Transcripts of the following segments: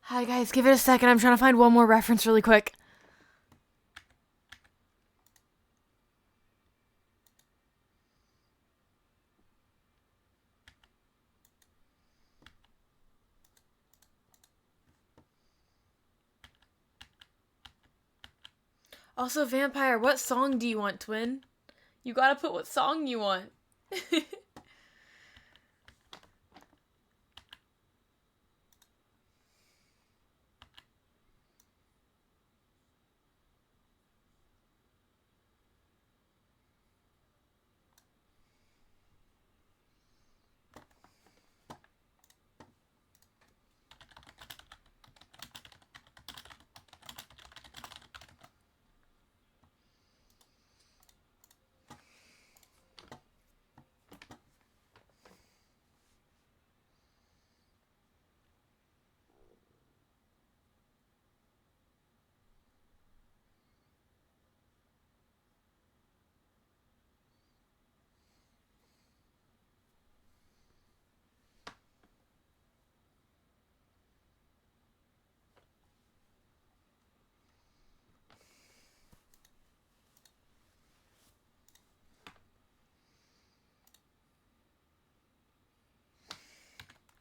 Hi guys, give it a second. I'm trying to find one more reference really quick. Also, Vampire, what song do you want, twin? You gotta put what song you want.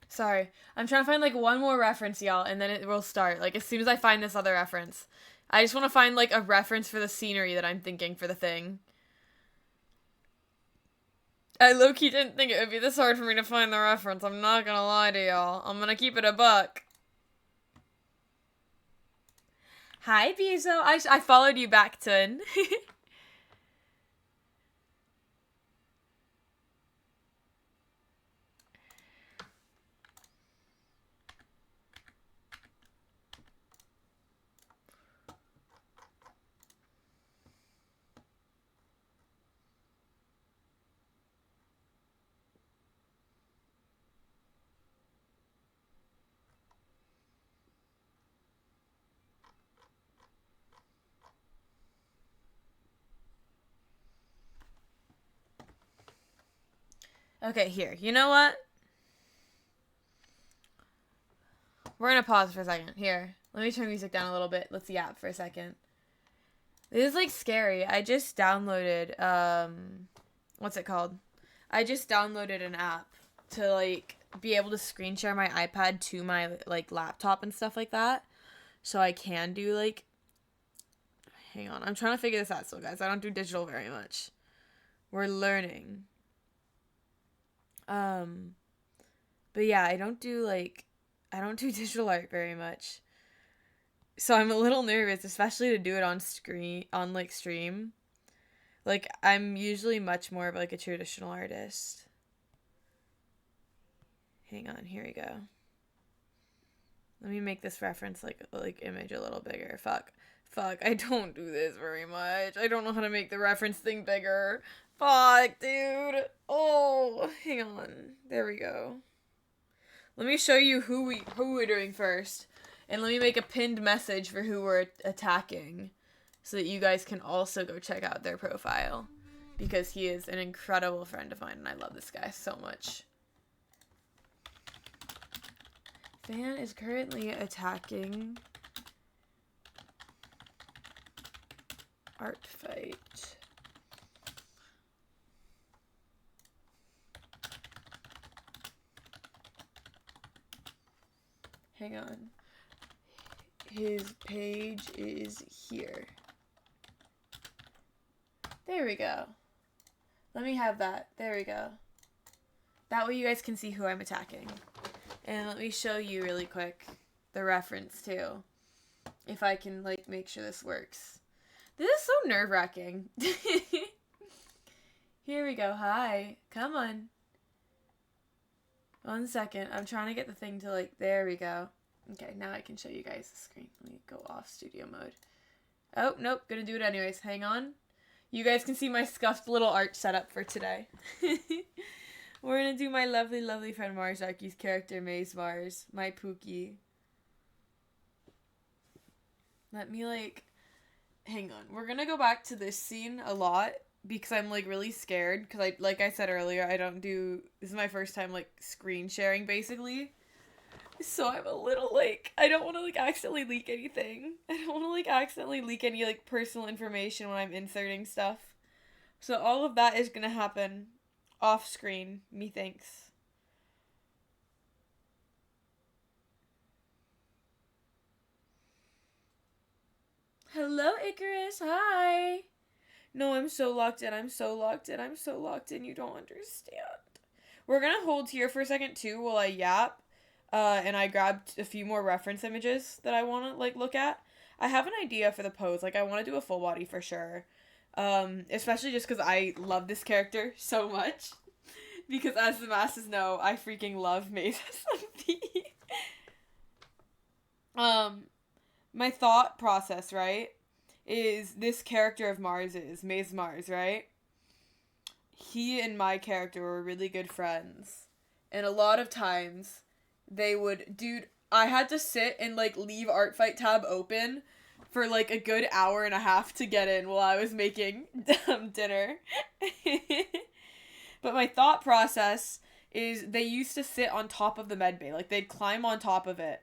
Sorry. I'm trying to find like one more reference, y'all, and then it will start. Like as soon as I find this other reference. I just want to find like a reference for the scenery that I'm thinking for the thing. I low-key didn't think it would be this hard for me to find the reference. I'm not gonna lie to y'all. I'm gonna keep it a buck. Hi, Bizo. I followed you back, twin. Okay, here. You know what? We're gonna pause for a second. Here. Let me turn music down a little bit. Let's yap for a second. This is like scary. I just downloaded what's it called? I just downloaded an app to like be able to screen share my iPad to my like laptop and stuff like that. So I can do like hang on. I'm trying to figure this out still, guys. I don't do digital very much. We're learning. Um but yeah, I don't do digital art very much. So I'm a little nervous, especially to do it on screen on like stream. Like I'm usually much more of like a traditional artist. Hang on, here we go. Let me make this reference like image a little bigger. Fuck, I don't do this very much. I don't know how to make the reference thing bigger. Fuck, dude. Oh, hang on. There we go. Let me show you who we're doing first. And let me make a pinned message for who we're attacking so that you guys can also go check out their profile because he is an incredible friend of mine and I love this guy so much. Fan is currently attacking Artfight. Hang on. His page is here. There we go. Let me have that. There we go. That way you guys can see who I'm attacking. And let me show you really quick the reference too. If I can like make sure this works. This is so nerve-wracking. Here we go. Hi. Come on. 1 second. I'm trying to get the thing to like, there we go. Okay, now I can show you guys the screen. Let me go off studio mode. Oh, nope. Gonna do it anyways. Hang on. You guys can see my scuffed little art setup for today. We're gonna do my lovely, lovely friend Marzarki's character, Maze Mars. My Pookie. Let me like... Hang on. We're gonna go back to this scene a lot because I'm like really scared. Because like I said earlier, I don't do... This is my first time like screen sharing basically. So I'm a little, like, I don't want to, like, accidentally leak anything. I don't want to, like, accidentally leak any, like, personal information when I'm inserting stuff. So all of that is gonna happen off screen, methinks. Hello, Icarus. Hi. No, I'm so locked in. I'm so locked in. I'm so locked in. You don't understand. We're gonna hold here for a second too while I yap. And I grabbed a few more reference images that I want to like look at. I have an idea for the pose. Like I want to do a full body for sure. Especially just because I love this character so much. Because as the masses know, I freaking love Maze SMP. My thought process, right, is this character of Mars's, Maze Mars, right? He and my character were really good friends. And a lot of times they would, dude, I had to sit and like leave artfight tab open for like a good hour and a half to get in while I was making dinner. But my thought process is they used to sit on top of the med bay. Like they'd climb on top of it.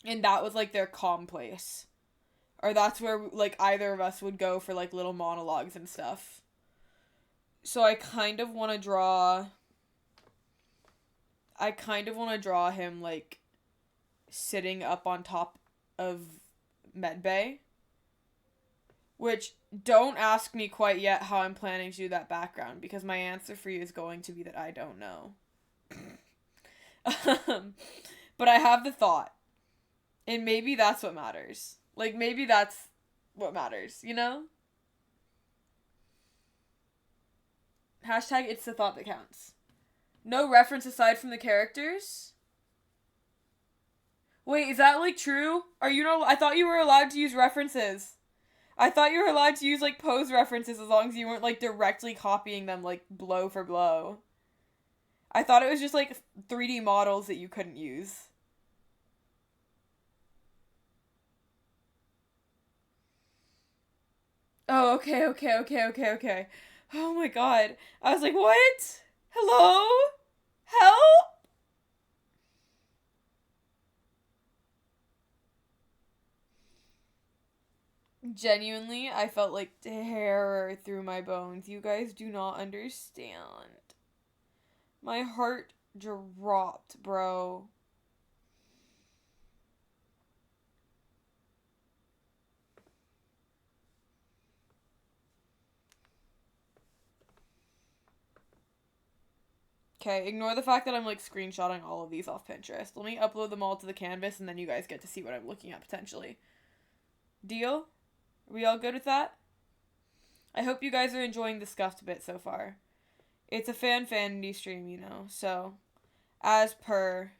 And that was like their calm place. Or that's where like either of us would go for like little monologues and stuff. So I kind of want to draw him like sitting up on top of medbay. Which, don't ask me quite yet how I'm planning to do that background, because my answer for you is going to be that I don't know. But I have the thought. And maybe that's what matters. Like, maybe that's what matters, you know? Hashtag it's the thought that counts. No reference aside from the characters? Wait, is that, like, true? Are you not... I thought you were allowed to use references. I thought you were allowed to use, like, pose references as long as you weren't, like, directly copying them, like, blow for blow. I thought it was just, like, 3D models that you couldn't use. Oh, okay. Oh my god. I was like, what? Hello? Help? Genuinely, I felt like terror through my bones. You guys do not understand. My heart dropped, bro. Okay, ignore the fact that I'm, like, screenshotting all of these off Pinterest. Let me upload them all to the canvas, and then you guys get to see what I'm looking at, potentially. Deal? Are we all good with that? I hope you guys are enjoying the scuffed bit so far. It's a fandy stream, you know, so, as per,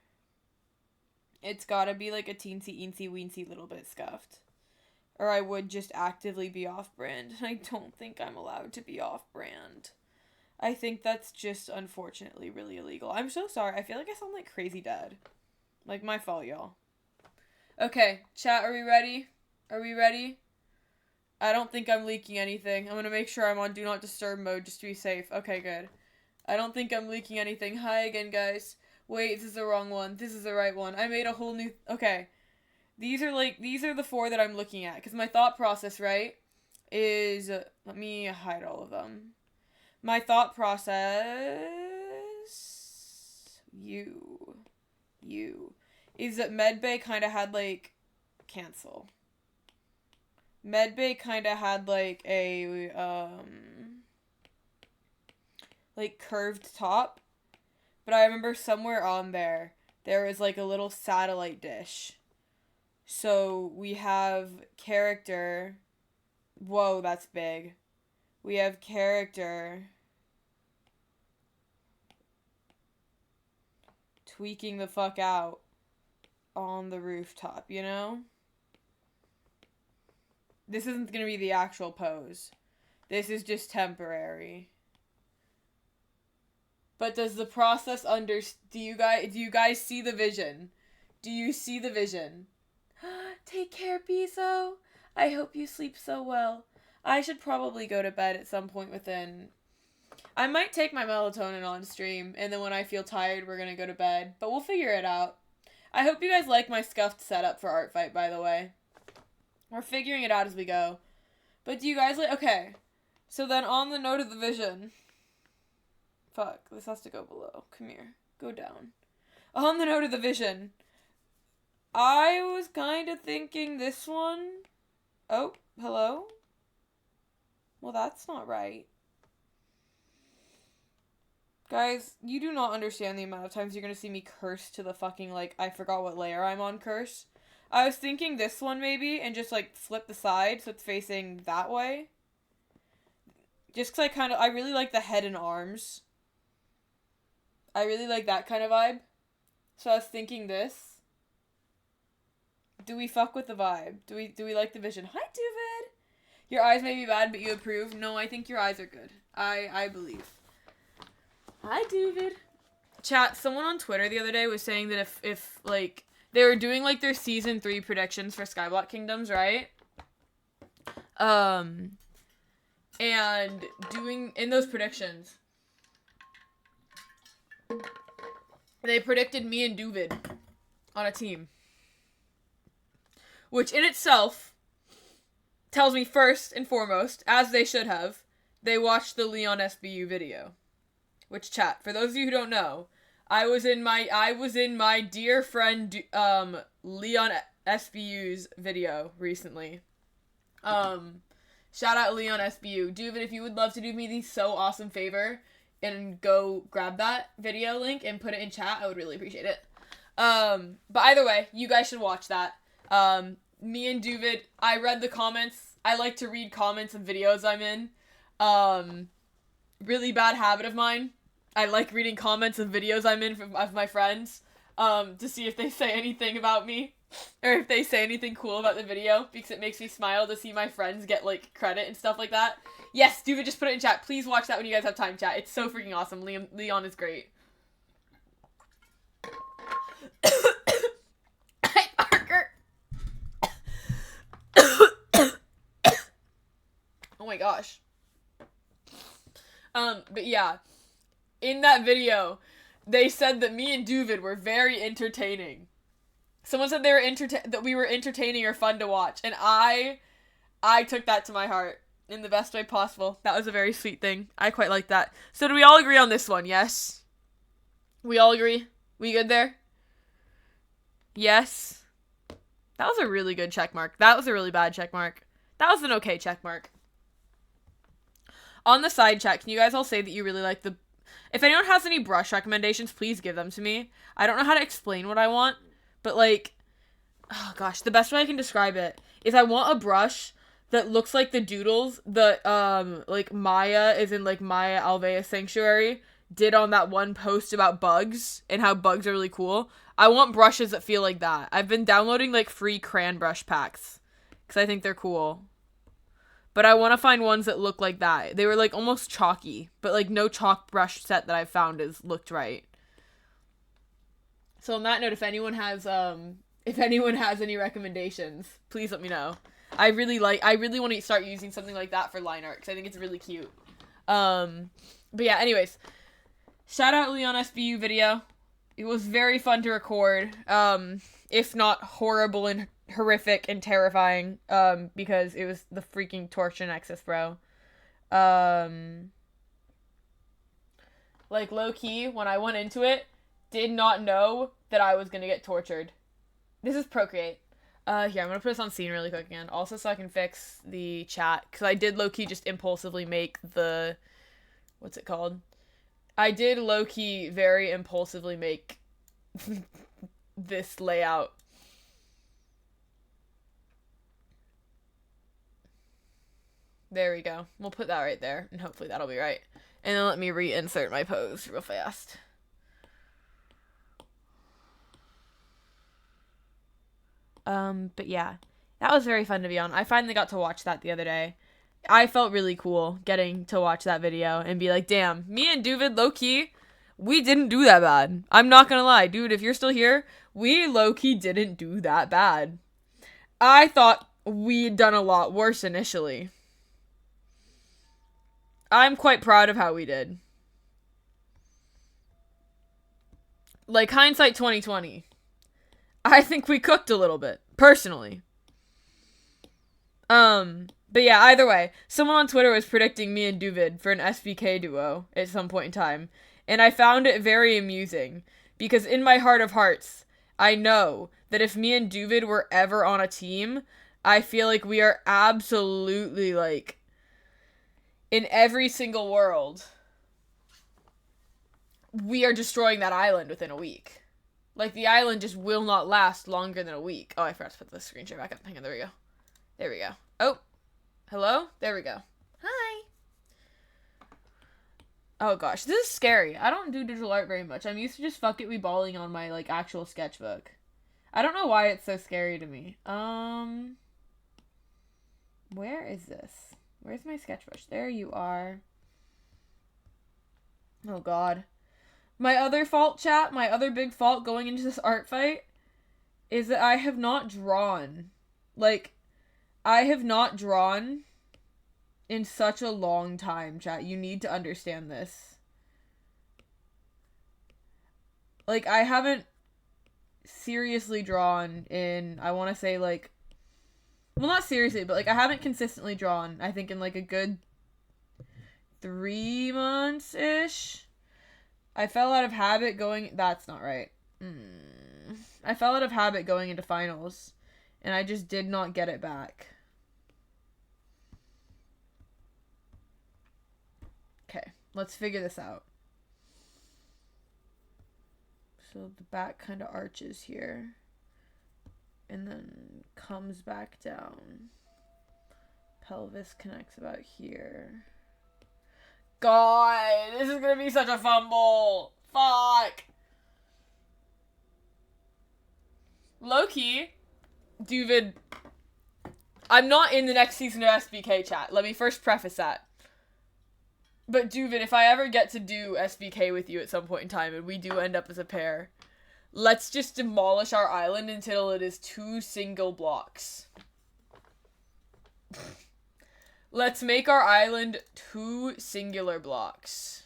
it's gotta be, like, a teensy little bit scuffed. Or I would just actively be off-brand. I don't think I'm allowed to be off-brand. I think that's just, unfortunately, really illegal. I'm so sorry. I feel like I sound like crazy dead. Like, my fault, y'all. Okay, chat, are we ready? Are we ready? I don't think I'm leaking anything. I'm gonna make sure I'm on Do Not Disturb mode just to be safe. Okay, good. I don't think I'm leaking anything. Hi again, guys. Wait, this is the wrong one. This is the right one. I made a whole new... Okay. These are the 4 that I'm looking at. Because my thought process, right, is... Let me hide all of them. My thought process, is that Medbay kind of had, like, cancel. Medbay kind of had, like, a, like, curved top. But I remember somewhere on there was, like, a little satellite dish. So, we have character. Whoa, that's big. We have character tweaking the fuck out on the rooftop, you know? This isn't gonna be the actual pose. This is just temporary. But does the process do you guys see the vision? Do you see the vision? Take care, Piso. I hope you sleep so well. I should probably go to bed at some point within... I might take my melatonin on stream, and then when I feel tired, we're gonna go to bed. But we'll figure it out. I hope you guys like my scuffed setup for Art Fight, by the way. We're figuring it out as we go. But do you guys like... Okay. So then on the note of the vision... Fuck, this has to go below. Come here. Go down. On the note of the vision... I was kind of thinking this one... Oh, hello? Well, that's not right. Guys, you do not understand the amount of times you're going to see me curse to the fucking, like, I forgot what layer I'm on curse. I was thinking this one, maybe, and just, like, flip the side so it's facing that way. Just because I really like the head and arms. I really like that kind of vibe. So I was thinking this. Do we fuck with the vibe? Do we like the vision? Hi, David! Your eyes may be bad, but you approve? No, I think your eyes are good. I believe. Hi, David. Chat, someone on Twitter the other day was saying that if like, they were doing, like, their Season 3 predictions for Skyblock Kingdoms, right? And doing, in those predictions, they predicted me and Duvid on a team. Which in itself tells me first and foremost, as they should have, they watched the Leon SBU video. Which, chat, for those of you who don't know, I was in my dear friend Leon SBU's video recently. Shout out Leon SBU. Duvid, if you would love to do me the so awesome favor and go grab that video link and put it in chat, I would really appreciate it. But either way, you guys should watch that. Me and Duvid, I read the comments. I like to read comments of videos I'm in. Really bad habit of mine. I like reading comments of videos I'm in of my friends, to see if they say anything about me, or if they say anything cool about the video, because it makes me smile to see my friends get, like, credit and stuff like that. Yes, Duvid, just put it in chat. Please watch that when you guys have time, chat. It's so freaking awesome. Leon is great. Hi, Parker. Oh my gosh. But yeah. In that video, they said that me and Duvid were very entertaining. Someone said that we were entertaining or fun to watch, and I took that to my heart in the best way possible. That was a very sweet thing. I quite like that. So do we all agree on this one? Yes? We all agree? We good there? Yes? That was a really good check mark. That was a really bad check mark. That was an okay check mark. On the side chat, can you guys all say that you really like the... If anyone has any brush recommendations, please give them to me. I don't know how to explain what I want, but, like, oh gosh, the best way I can describe it is I want a brush that looks like the doodles that, like, Maya is in, like, Maya Alvea Sanctuary did on that one post about bugs and how bugs are really cool. I want brushes that feel like that. I've been downloading, like, free crayon brush packs because I think they're cool. But I want to find ones that look like that. They were, like, almost chalky, but, like, no chalk brush set that I've found has looked right. So on that note, if anyone has any recommendations, please let me know. I really want to start using something like that for line art, because I think it's really cute. But yeah, anyways. Shout out Leon SBU video. It was very fun to record. If not horrible and horrific and terrifying, because it was the freaking torture nexus, bro. Like, low-key, when I went into it, did not know that I was gonna get tortured. This is Procreate. Here, I'm gonna put this on scene really quick again, also so I can fix the chat, because I did low-key just impulsively make the... What's it called? I did low-key very impulsively make this layout. There we go. We'll put that right there, and hopefully that'll be right. And then let me reinsert my pose real fast. But yeah. That was very fun to be on. I finally got to watch that the other day. I felt really cool getting to watch that video and be like, damn, me and Duvid, low-key, we didn't do that bad. I'm not gonna lie. Dude, if you're still here, we low-key didn't do that bad. I thought we'd done a lot worse initially. I'm quite proud of how we did. Like, hindsight 2020. I think we cooked a little bit, personally. But yeah, either way, someone on Twitter was predicting me and Duvid for an SBK duo at some point in time, and I found it very amusing, because in my heart of hearts, I know that if me and Duvid were ever on a team, I feel like we are absolutely, like, in every single world, we are destroying that island within a week. Like, the island just will not last longer than a week. Oh, I forgot to put the screen share back up. Hang on, there we go. There we go. Oh, hello? There we go. Hi. Oh gosh, this is scary. I don't do digital art very much. I'm used to just fuck it we balling on my, like, actual sketchbook. I don't know why it's so scary to me. Where is this? Where's my sketchbook? There you are. Oh god. My other fault, chat, my other big fault going into this art fight is that I have not drawn. Like, I have not drawn in such a long time, chat. You need to understand this. Like, I haven't seriously drawn in, I want to say, like, well, not seriously, but, like, I haven't consistently drawn, I think, in, like, a good 3 months-ish. I fell out of habit going, that's not right. I fell out of habit going into finals, and I just did not get it back. Okay, let's figure this out. So the back kind of arches here, and then comes back down. Pelvis connects about here. God, this is gonna be such a fumble. Fuck. Low-key, Duvid, I'm not in the next season of SBK, chat. Let me first preface that. But Duvid, if I ever get to do SBK with you at some point in time, and we do end up as a pair, let's just demolish our island until it is 2 single blocks. Let's make our island 2 singular blocks.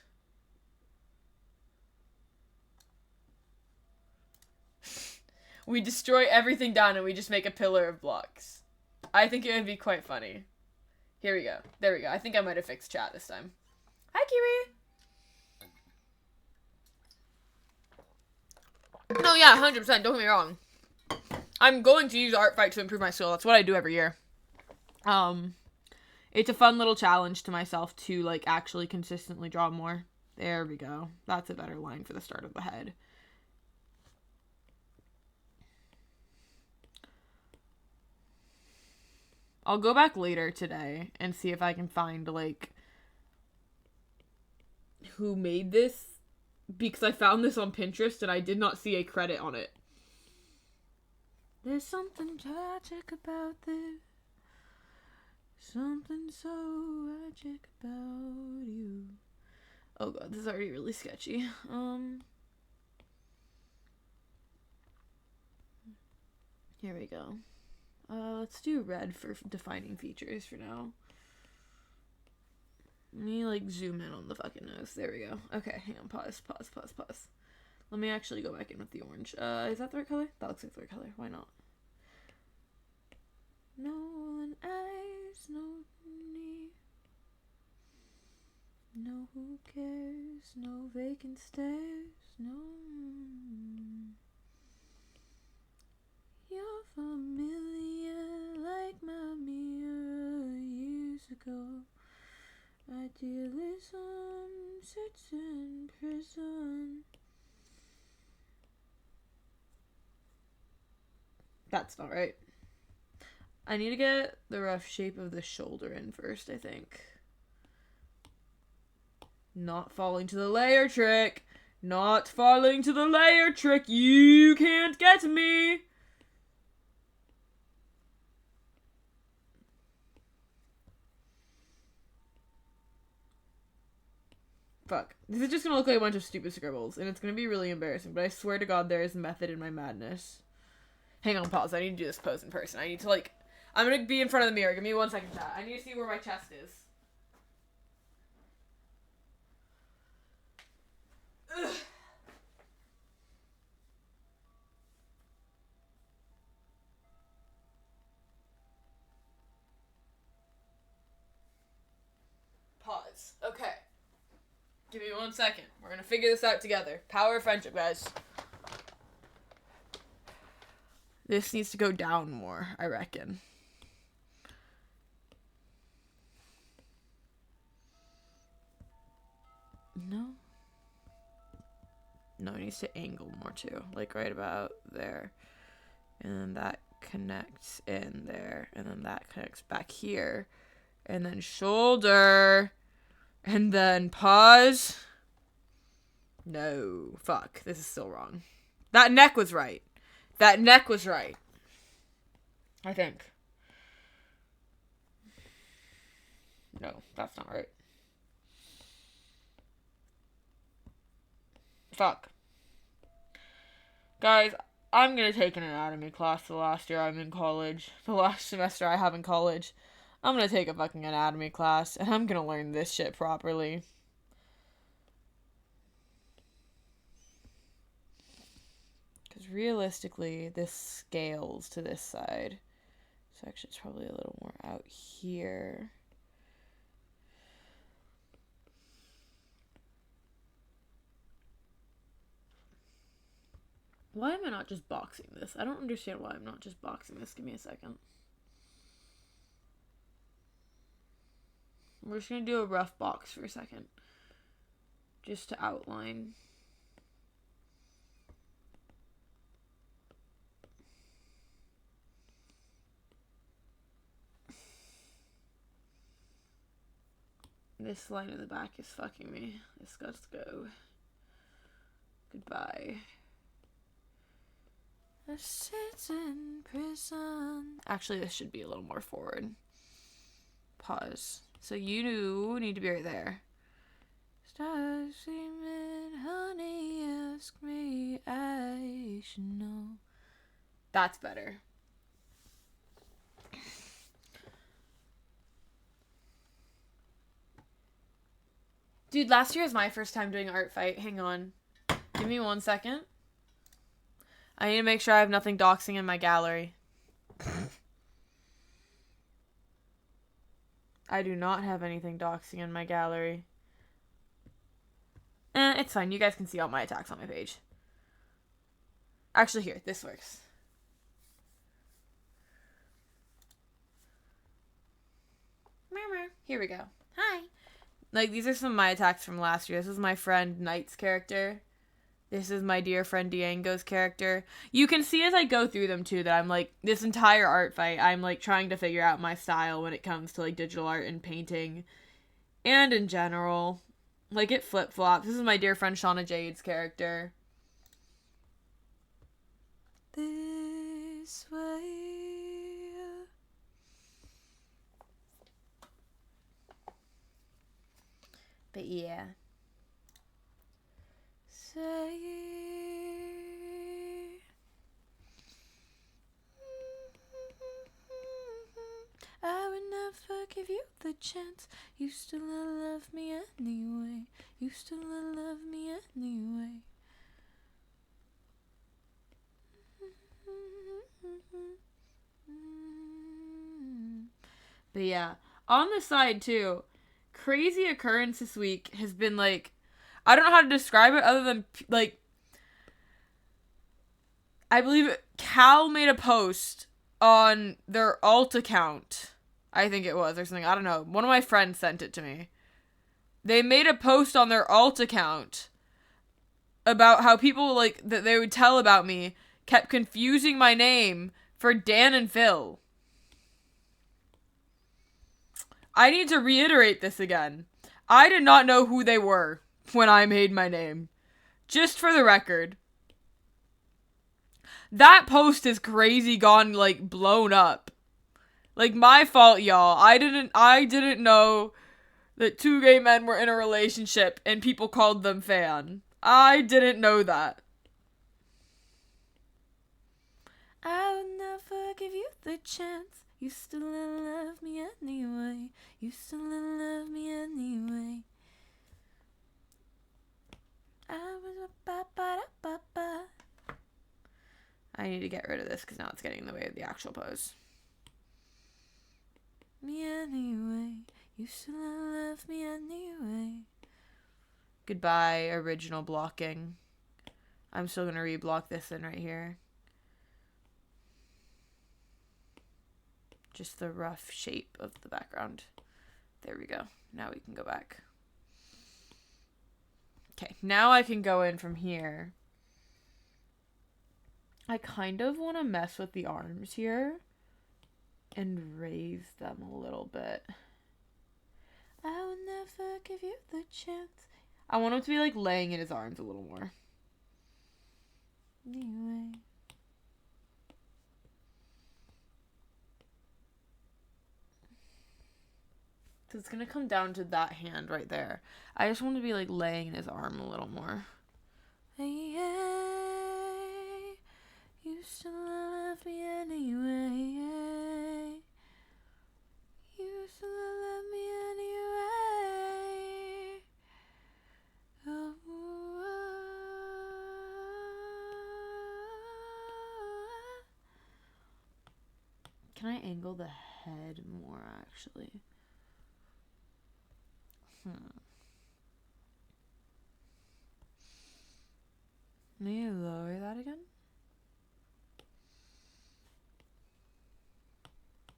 We destroy everything down and we just make a pillar of blocks. I think it would be quite funny. Here we go. There we go. I think I might have fixed chat this time. Hi, Kiwi! No, yeah, 100%. Don't get me wrong. I'm going to use artfight to improve my skill. That's what I do every year. It's a fun little challenge to myself to, like, actually consistently draw more. There we go. That's a better line for the start of the head. I'll go back later today and see if I can find, like, who made this, because I found this on Pinterest and I did not see a credit on it. There's something tragic about this. Something so tragic about you. Oh god, this is already really sketchy. Here we go. Let's do red for defining features for now. Let me, like, zoom in on the fucking nose. There we go. Okay, hang on. Pause. Let me actually go back in with the orange. Is that the right color? That looks like the right color. Why not? No eyes, no need. No who cares, no vacant stares, no. You're familiar like my mirror years ago. Idealism sits in prison. That's not right. I need to get the rough shape of the shoulder in first, I think. Not falling to the layer trick. Not falling to the layer trick. You can't get me. Fuck. This is just gonna look like a bunch of stupid scribbles, and it's gonna be really embarrassing, but I swear to God there is method in my madness. Hang on, pause. I need to do this pose in person. I need to, like... I'm gonna be in front of the mirror. Give me 1 second, chat. I need to see where my chest is. Ugh. Give me 1 second. We're gonna figure this out together. Power of friendship, guys. This needs to go down more, I reckon. No. No, it needs to angle more too. Like right about there. And then that connects in there. And then that connects back here. And then shoulder. And then pause. No. Fuck. This is still wrong. That neck was right. That neck was right. I think. No, that's not right. Fuck. Guys, I'm gonna take an anatomy class the last year I'm in college. The last semester I have in college. I'm gonna take a fucking anatomy class, and I'm gonna learn this shit properly. Because realistically, this scales to this side. So actually it's probably a little more out here. Why am I not just boxing this? I don't understand why I'm not just boxing this. Give me a second. We're just going to do a rough box for a second. Just to outline. This line in the back is fucking me. This got to go. Goodbye. I sit in prison. Actually, this should be a little more forward. Pause. So you need to be right there. Stars screaming, honey, ask me, I should know. That's better. Dude, last year was my first time doing art fight. Hang on. Give me 1 second. I need to make sure I have nothing doxing in my gallery. I do not have anything doxing in my gallery. It's fine. You guys can see all my attacks on my page. Actually, here. This works. Here we go. Hi. Like, these are some of my attacks from last year. This is my friend Knight's character. This is my dear friend Diango's character. You can see as I go through them, too, that I'm, like, this entire art fight, I'm, like, trying to figure out my style when it comes to, like, digital art and painting. And in general. Like, it flip-flops. This is my dear friend Shauna Jade's character. This way. But yeah. Say I would never give you the chance. You still love me anyway. You still love me anyway. But yeah, on the side too, crazy occurrence this week has been like, I don't know how to describe it other than like, I believe Cal made a post on their alt account. I think it was or something. I don't know. One of my friends sent it to me. They made a post on their alt account about how people like that they would tell about me kept confusing my name for Dan and Phil. I need to reiterate this again. I did not know who they were when I made my name. Just for the record. That post is crazy gone, like, blown up. Like, my fault, y'all. I didn't know that two gay men were in a relationship and people called them fan. I didn't know that. I would never give you the chance. You still love me anyway. You still love me anyway. I need to get rid of this because now it's getting in the way of the actual pose. Me anyway. You still love me anyway. Goodbye, original blocking. I'm still going to reblock this in right here. Just the rough shape of the background. There we go. Now we can go back. Okay, now I can go in from here. I kind of want to mess with the arms here and raise them a little bit. I will never give you the chance. I want him to be like laying in his arms a little more. Anyway. So it's going to come down to that hand right there. I just want to be like laying in his arm a little more. Hey, hey, you still love me anyway. You still love me anyway. Oh, can I angle the head more actually? May you lower that again?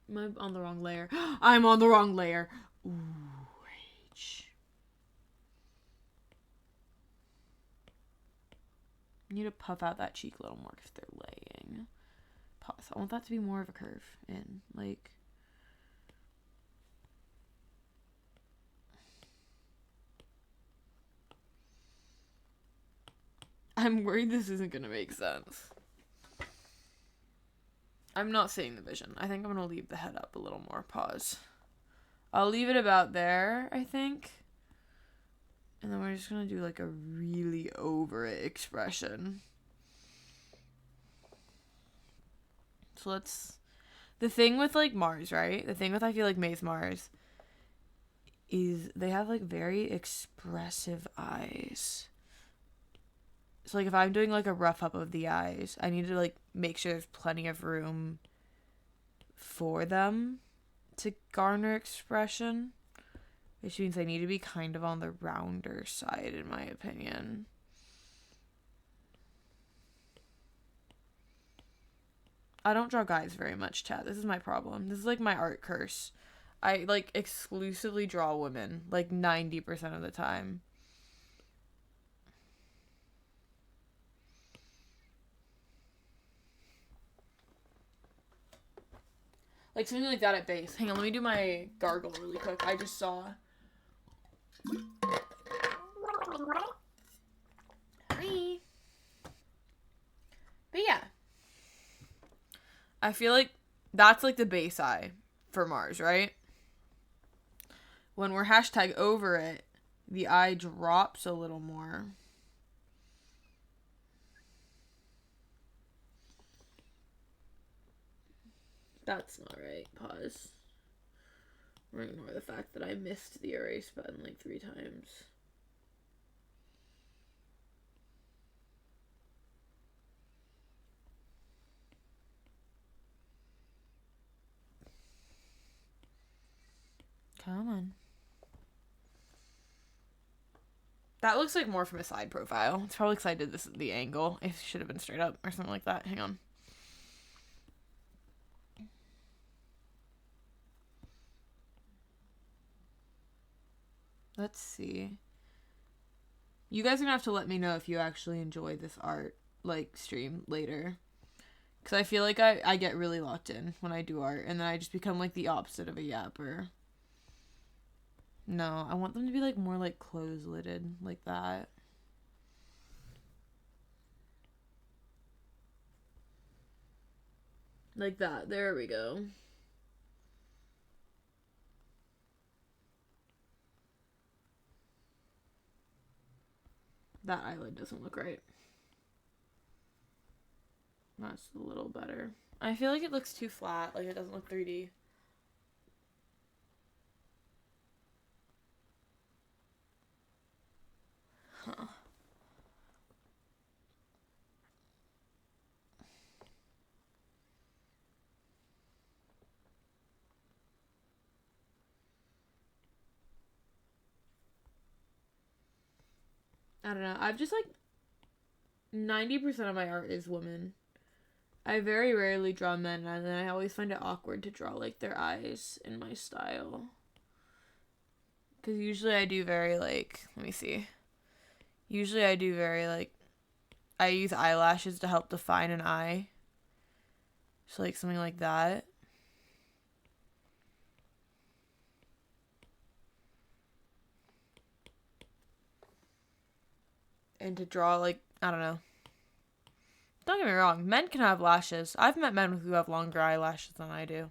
Am I on the wrong layer? I'm on the wrong layer. Ooh, rage. I need to puff out that cheek a little more because they're laying. Pause. I want that to be more of a curve in. Like... I'm worried this isn't going to make sense. I'm not seeing the vision. I think I'm going to leave the head up a little more. Pause. I'll leave it about there, I think. And then we're just going to do like a really over it expression. So let's... The thing with like Mars, right? The thing with I feel like May's Mars is they have like very expressive eyes. So, like, if I'm doing, like, a rough up of the eyes, I need to, like, make sure there's plenty of room for them to garner expression. Which means I need to be kind of on the rounder side, in my opinion. I don't draw guys very much, chat. This is my problem. This is, like, my art curse. I, like, exclusively draw women, like, 90% of the time. Like, something like that at base. Hang on, let me do my gargle really quick. I just saw... Hi. But yeah. I feel like that's, like, the base eye for Mars, right? When we're hashtag over it, the eye drops a little more. That's not right. Pause. We're gonna ignore the fact that I missed the erase button like 3 times. Come on. That looks like more from a side profile. It's probably because I did this at the angle. It should have been straight up or something like that. Hang on. Let's see. You guys are gonna have to let me know if you actually enjoy this art, like, stream later. Because I feel like I get really locked in when I do art, and then I just become, like, the opposite of a yapper. No, I want them to be, like, more, like, close-lidded, like that. Like that. There we go. That eyelid doesn't look right. That's a little better. I feel like it looks too flat. Like, it doesn't look 3D. Huh. I don't know. I've just, like, 90% of my art is women. I very rarely draw men, and then I always find it awkward to draw, like, their eyes in my style. Because usually I do very, like, let me see. Usually I do very, like, I use eyelashes to help define an eye. So, like, something like that. And to draw, like, I don't know. Don't get me wrong, men can have lashes. I've met men who have longer eyelashes than I do.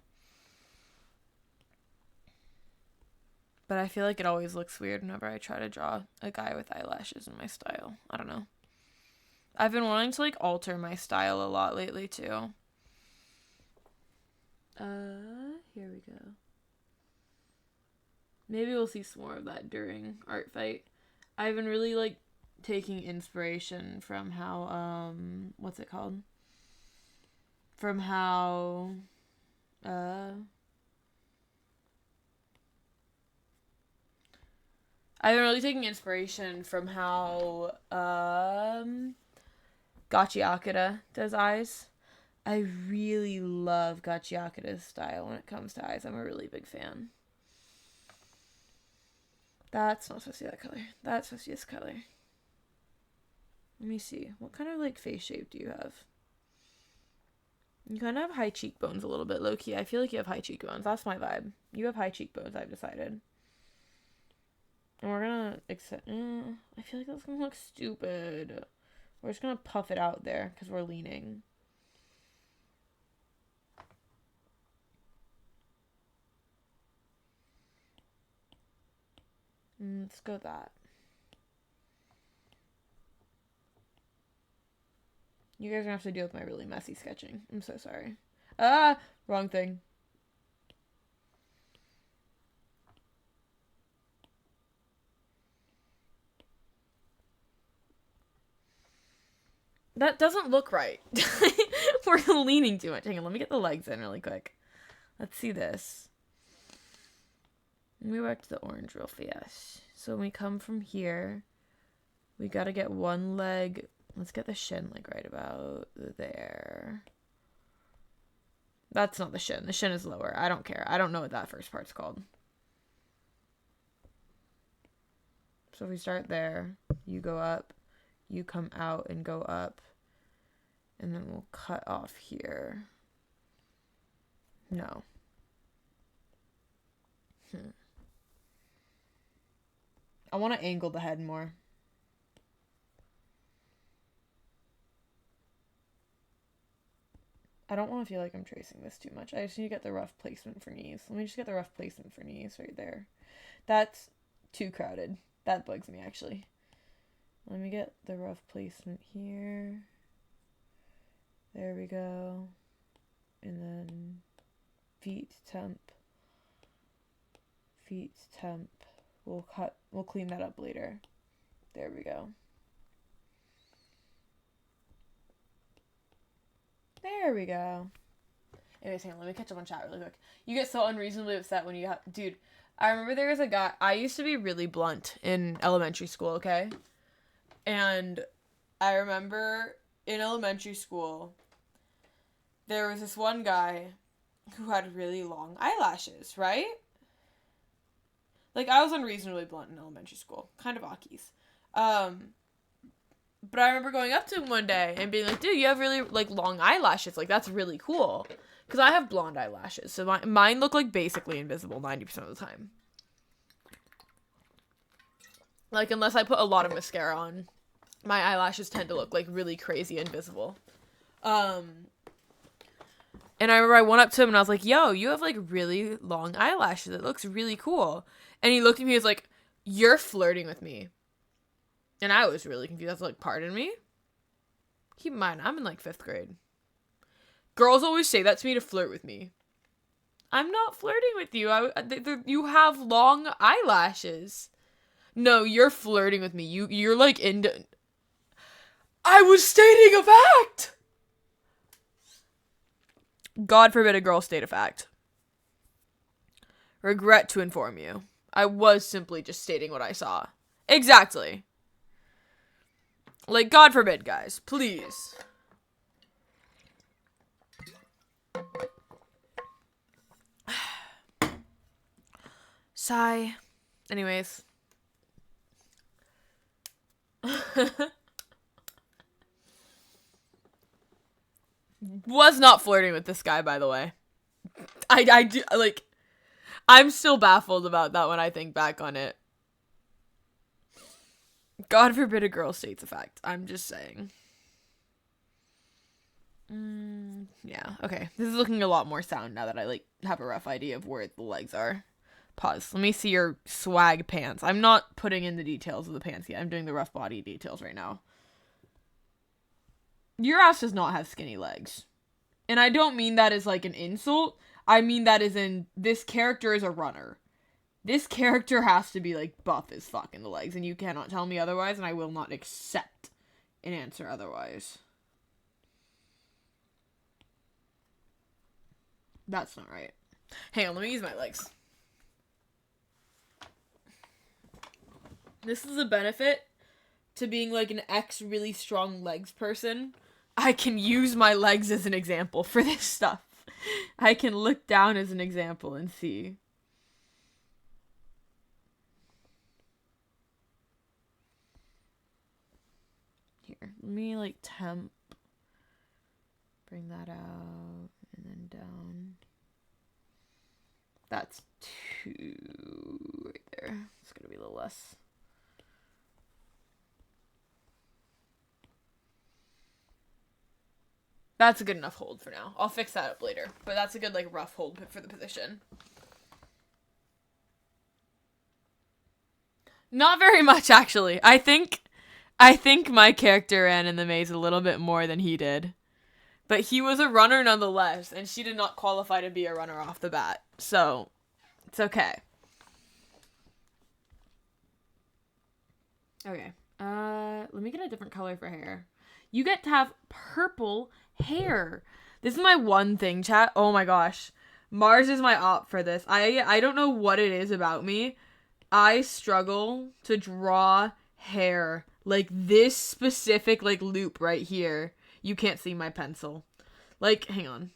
But I feel like it always looks weird whenever I try to draw a guy with eyelashes in my style. I don't know. I've been wanting to, like, alter my style a lot lately, too. Here we go. Maybe we'll see some more of that during Art Fight. I've been really, like, taking inspiration from how, what's it called? From how, I've been really taking inspiration from how, Gachi Akira does eyes. I really love Gachi Akira's style when it comes to eyes. I'm a really big fan. That's not supposed to be that color. That's supposed to be this color. Let me see. What kind of, like, face shape do you have? You kind of have high cheekbones a little bit, low-key. I feel like you have high cheekbones. That's my vibe. You have high cheekbones, I've decided. And we're gonna accept... I feel like that's gonna look stupid. We're just gonna puff it out there because we're leaning. Let's go that. You guys are gonna have to deal with my really messy sketching. I'm so sorry. Wrong thing. That doesn't look right. We're leaning too much. Hang on, let me get the legs in really quick. Let's see this. Let me go back to the orange real fast. So when we come from here, we gotta get one leg. Let's get the shin, like, right about there. That's not the shin. The shin is lower. I don't care. I don't know what that first part's called. So if we start there, you go up, you come out and go up, and then we'll cut off here. No. I want to angle the head more. I don't want to feel like I'm tracing this too much. I just need to get the rough placement for knees. Let me just get the rough placement for knees right there. That's too crowded. That bugs me, actually. Let me get the rough placement here. There we go. And then feet, temp. Feet, temp. We'll clean that up later. There we go. There we go. Anyways, hang on, let me catch up on chat really quick. You get so unreasonably upset when you have... Dude, I remember there was a guy... I used to be really blunt in elementary school, okay? And I remember in elementary school, there was this one guy who had really long eyelashes, right? Like, I was unreasonably blunt in elementary school. Kind of Aki's. But I remember going up to him one day and being like, dude, you have really, like, long eyelashes. Like, that's really cool. Because I have blonde eyelashes. So mine look, like, basically invisible 90% of the time. Like, unless I put a lot of mascara on, my eyelashes tend to look, like, really crazy invisible. And I remember I went up to him and I was like, yo, you have, like, really long eyelashes. It looks really cool. And he looked at me and was like, you're flirting with me. And I was really confused. I was like, pardon me? Keep in mind, I'm in, like, 5th grade. Girls always say that to me to flirt with me. I'm not flirting with you. You have long eyelashes. No, you're flirting with me. You're, like, into... I was stating a fact! God forbid a girl state a fact. Regret to inform you. I was simply just stating what I saw. Exactly. Like, God forbid, guys. Please. Sigh. Anyways. Was not flirting with this guy, by the way. I do, like, I'm still baffled about that when I think back on it. God forbid a girl states a fact. I'm just saying. Yeah, okay. This is looking a lot more sound now that I, like, have a rough idea of where the legs are. Pause. Let me see your swag pants. I'm not putting in the details of the pants yet. I'm doing the rough body details right now. Your ass does not have skinny legs. And I don't mean that as, like, an insult. I mean that as in, this character is a runner. This character has to be, like, buff as fuck in the legs, and you cannot tell me otherwise, and I will not accept an answer otherwise. That's not right. Hang on, let me use my legs. This is a benefit to being, like, an really strong legs person. I can use my legs as an example for this stuff. I can look down as an example and see. Here, let me, like, bring that out, and then down. That's 2 right there. It's gonna be a little less. That's a good enough hold for now. I'll fix that up later, but that's a good, like, rough hold for the position. Not very much, actually. I think my character ran in the maze a little bit more than he did. But he was a runner nonetheless, and she did not qualify to be a runner off the bat. So, it's okay. Okay. Let me get a different color for hair. You get to have purple hair. This is my one thing, chat. Oh my gosh. Mars is my op for this. I don't know what it is about me. I struggle to draw hair. Like, this specific, like, loop right here. You can't see my pencil. Like, hang on.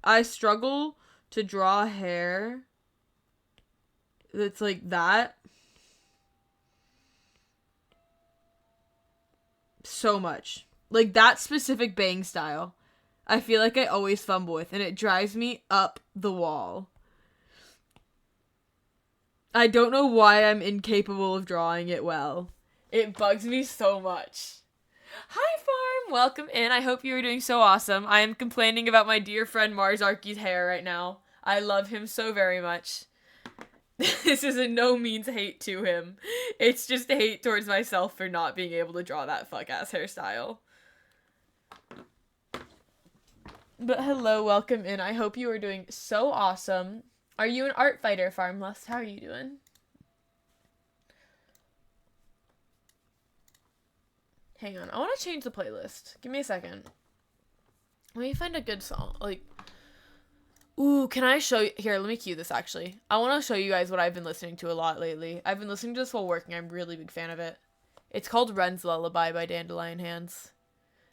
I struggle to draw hair that's like that. So much. Like, that specific bang style. I feel like I always fumble with, and it drives me up the wall. I don't know why I'm incapable of drawing it well. It bugs me so much. Hi, Farm! Welcome in. I hope you are doing so awesome. I am complaining about my dear friend Mars Arky's hair right now. I love him so very much. This is in no means hate to him. It's just hate towards myself for not being able to draw that fuck-ass hairstyle. But hello, welcome in. I hope you are doing so awesome. Are you an art fighter, Farmlust? How are you doing? Hang on, I want to change the playlist. Give me a second. Let me find a good song. Like, ooh, can I show you? Here, let me cue this, actually. I want to show you guys what I've been listening to a lot lately. I've been listening to this while working. I'm a really big fan of it. It's called Ren's Lullaby by Dandelion Hands.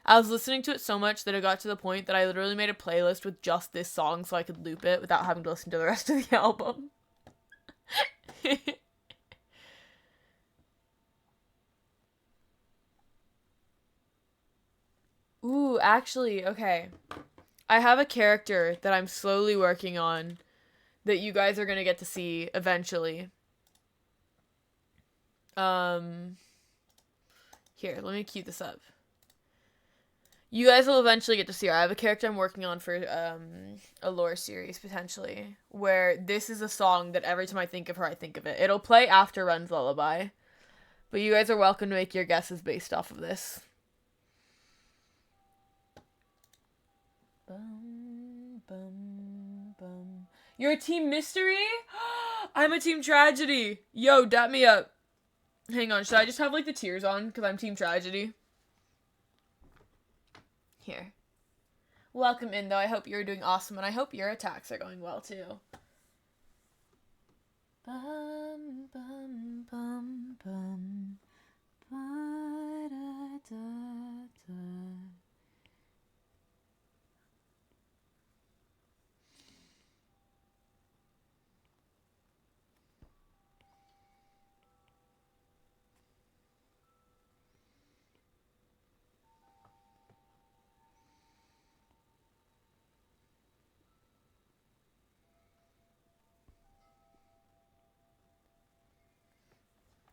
I was listening to it so much that it got to the point that I literally made a playlist with just this song so I could loop it without having to listen to the rest of the album. Ooh, actually, okay. I have a character that I'm slowly working on that you guys are gonna get to see eventually. Here, let me cue this up. You guys will eventually get to see her. I have a character I'm working on for a lore series, potentially, where this is a song that every time I think of her, I think of it. It'll play after Ren's Lullaby. But you guys are welcome to make your guesses based off of this. Bum, bum, bum. You're a team mystery? I'm a team tragedy. Yo, dap me up. Hang on, should I just have, like, the tears on? Because I'm team tragedy. Here. Welcome in, though. I hope you're doing awesome, and I hope your attacks are going well, too. Bum, bum, bum, bum. Ba-da.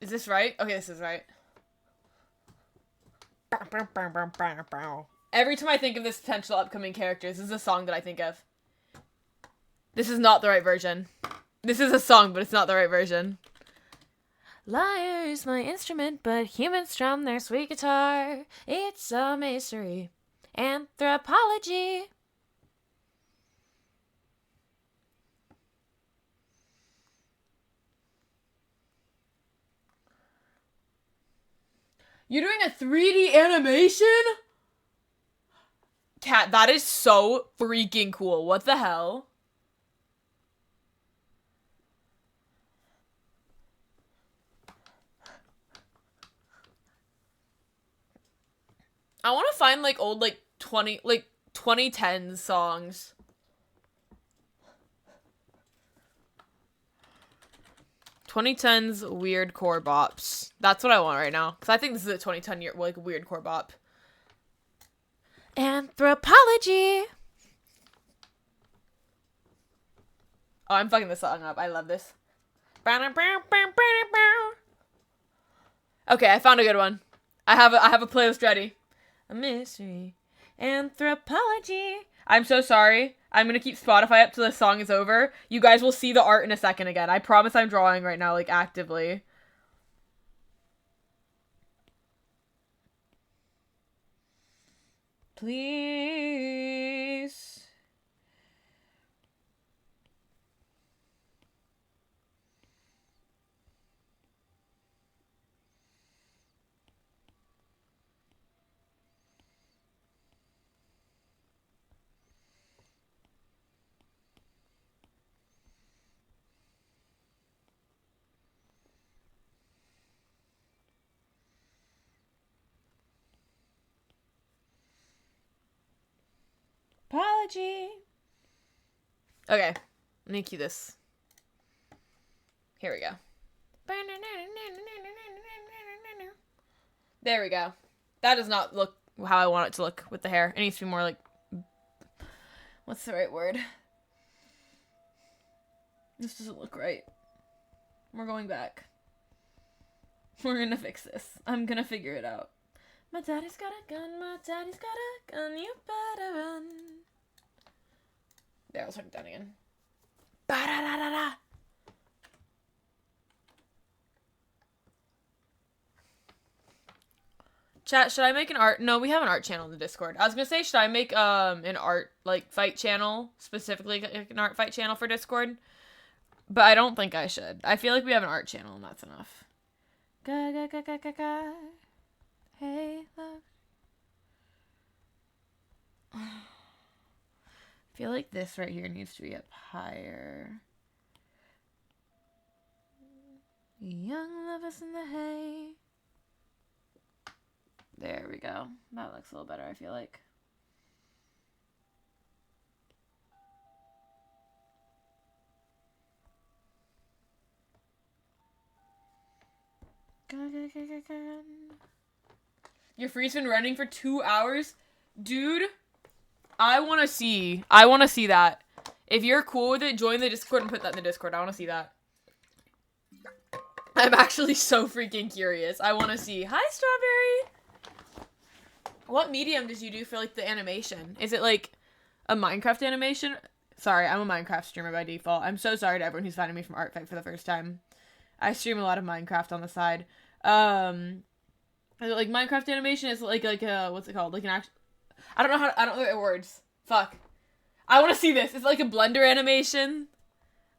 Is this right? Okay, this is right. Every time I think of this potential upcoming characters, this is a song that I think of. This is not the right version. This is a song, but it's not the right version. Lyre is my instrument, but humans strum their sweet guitar. It's a mystery. Anthropology. You're doing a 3D animation? Cat, that is so freaking cool. What the hell? I want to find like old 2010s songs. Weird core bops. That's what I want right now. Because I think this is a 2010 year weird core bop. Anthropology. Oh, I'm fucking this song up. I love this. Okay, I found a good one. I have a playlist ready. A mystery. Anthropology. I'm so sorry. I'm gonna keep Spotify up till the song is over. You guys will see the art in a second again. I promise I'm drawing right now, like, actively. Please. Apology. Okay, let me cue this. Here we go. There we go. That does not look how I want it to look with the hair. It needs to be more like... What's the right word? This doesn't look right. We're going back. We're gonna fix this. I'm gonna figure it out. My daddy's got a gun, my daddy's got a gun, you better run. There, I'll start it down again. Ba-da-da-da-da. Chat, should I make an art? No, we have an art channel in the Discord. I was gonna say, should I make an art fight channel, specifically an art fight channel for Discord? But I don't think I should. I feel like we have an art channel and that's enough. Ga ga ga ga ga ga. Hey, love. I feel like this right here needs to be up higher. Young lovers in the hay. There we go. That looks a little better, I feel like. Your free's been running for 2 hours? Dude, I want to see that. If you're cool with it, join the Discord and put that in the Discord. I want to see that. I'm actually so freaking curious. I want to see. Hi, Strawberry. What medium did you do for, like, the animation? Is it, like, a Minecraft animation? Sorry, I'm a Minecraft streamer by default. I'm so sorry to everyone who's finding me from artfight for the first time. I stream a lot of Minecraft on the side. Like, Minecraft animation is like what's it called? Like an actual... I don't know the words. Fuck. I want to see this. It's like a Blender animation.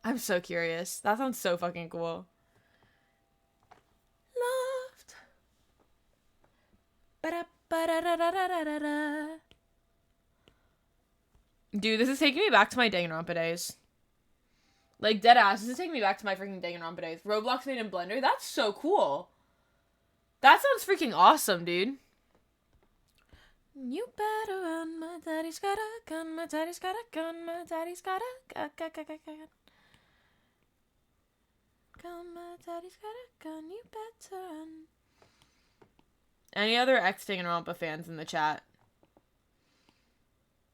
I'm so curious. That sounds so fucking cool. Loved. Ba-da-ba-da-da-da-da-da-da. Dude, this is taking me back to my Danganronpa days. Like, deadass, this is taking me back to my freaking Danganronpa days. Roblox made in Blender? That's so cool. That sounds freaking awesome, dude. You better run, my daddy's got a gun, my daddy's got a gun, my daddy's got a gun, my daddy's got a gun, you better run. Any other ex-Danganronpa fans in the chat?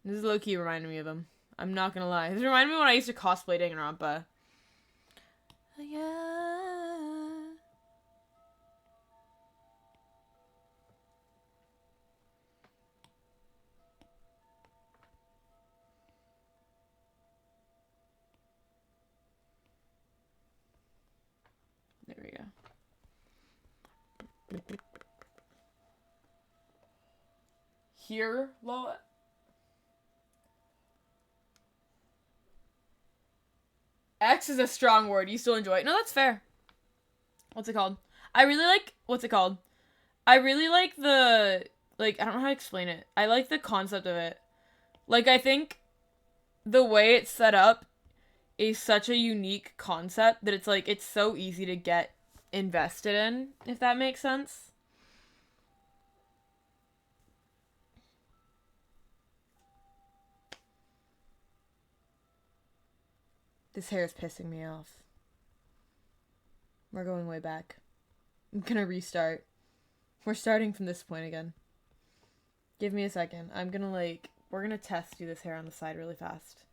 This is low-key reminding me of him. I'm not gonna lie. This reminded me when I used to cosplay Danganronpa. Yeah. Here, Loa. X is a strong word. You still enjoy it? No, that's fair. What's it called? I really like, what's it called? I really like the, like, I don't know how to explain it. I like the concept of it. Like, I think the way it's set up is such a unique concept that it's like, it's so easy to get invested in, if that makes sense. This hair is pissing me off. We're going way back. I'm gonna restart. We're starting from this point again. Give me a second. I'm gonna we're gonna test do this hair on the side really fast.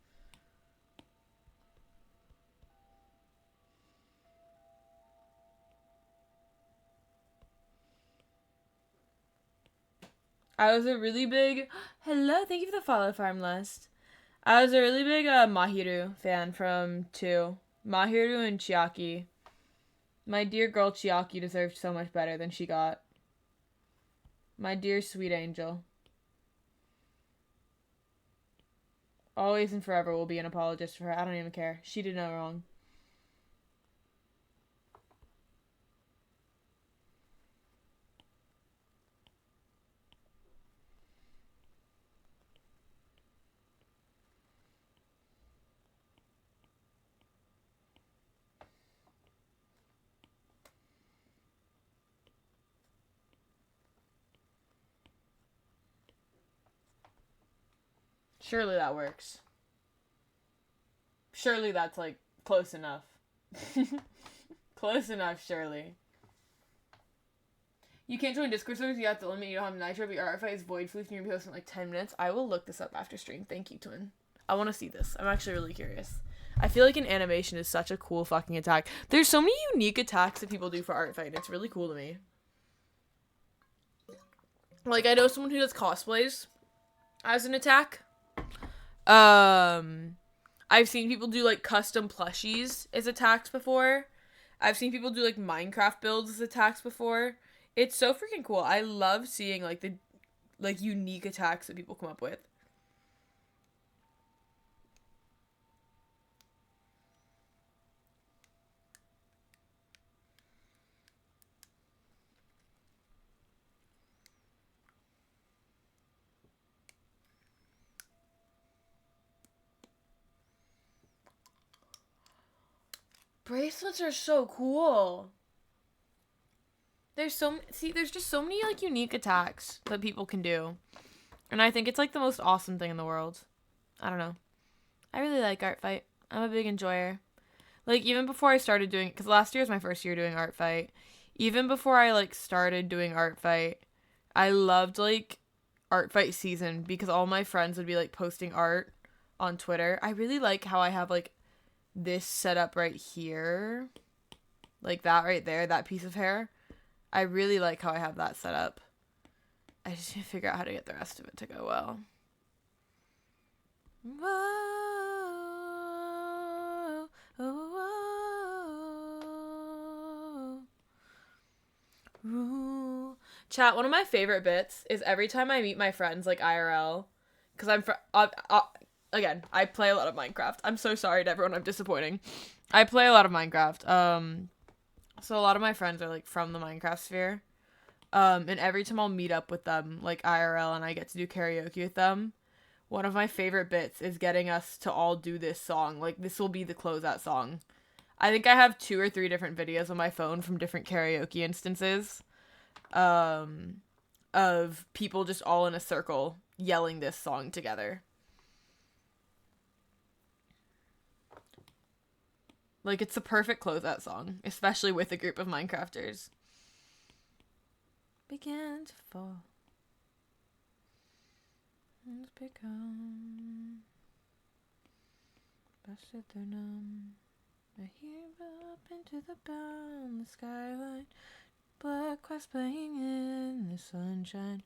I was a really big, hello, thank you for the follow, Farmlust. I was a really big Mahiru fan from 2. Mahiru and Chiaki. My dear girl Chiaki deserved so much better than she got. My dear sweet angel. Always and forever will be an apologist for her. I don't even care. She did no wrong. Surely that works. Surely that's, close enough. Close enough, surely. You can't join Discord servers, you have to limit, you don't have Nitro, but your artfight is void flute and you're posting in 10 minutes. I will look this up after stream. Thank you, Twin. I want to see this. I'm actually really curious. I feel like an animation is such a cool fucking attack. There's so many unique attacks that people do for artfight. It's really cool to me. I know someone who does cosplays as an attack. I've seen people do, custom plushies as attacks before. I've seen people do, Minecraft builds as attacks before. It's so freaking cool. I love seeing, the, unique attacks that people come up with. Bracelets are so cool. There's just so many, unique attacks that people can do. And I think it's, the most awesome thing in the world. I don't know. I really like Artfight. I'm a big enjoyer. Even before I started doing, because last year was my first year doing Artfight. Even before I, started doing Artfight, I loved, Artfight season because all my friends would be, posting art on Twitter. I really like how I have, this set up right here. That right there, that piece of hair. I really like how I have that set up. I just need to figure out how to get the rest of it to go well. Whoa, oh, oh. Ooh. Chat, one of my favorite bits is every time I meet my friends, IRL, because again, I play a lot of Minecraft. I'm so sorry to everyone I'm disappointing. I play a lot of Minecraft. So a lot of my friends are, from the Minecraft sphere. And every time I'll meet up with them, IRL, and I get to do karaoke with them, one of my favorite bits is getting us to all do this song. This will be the closeout song. I think I have 2 or 3 different videos on my phone from different karaoke instances. Of people just all in a circle yelling this song together. It's the perfect closeout song, especially with a group of Minecrafters. Began to fall. And become. Busted their numb. I hear up into the bound, the skyline. Black clouds playing in the sunshine.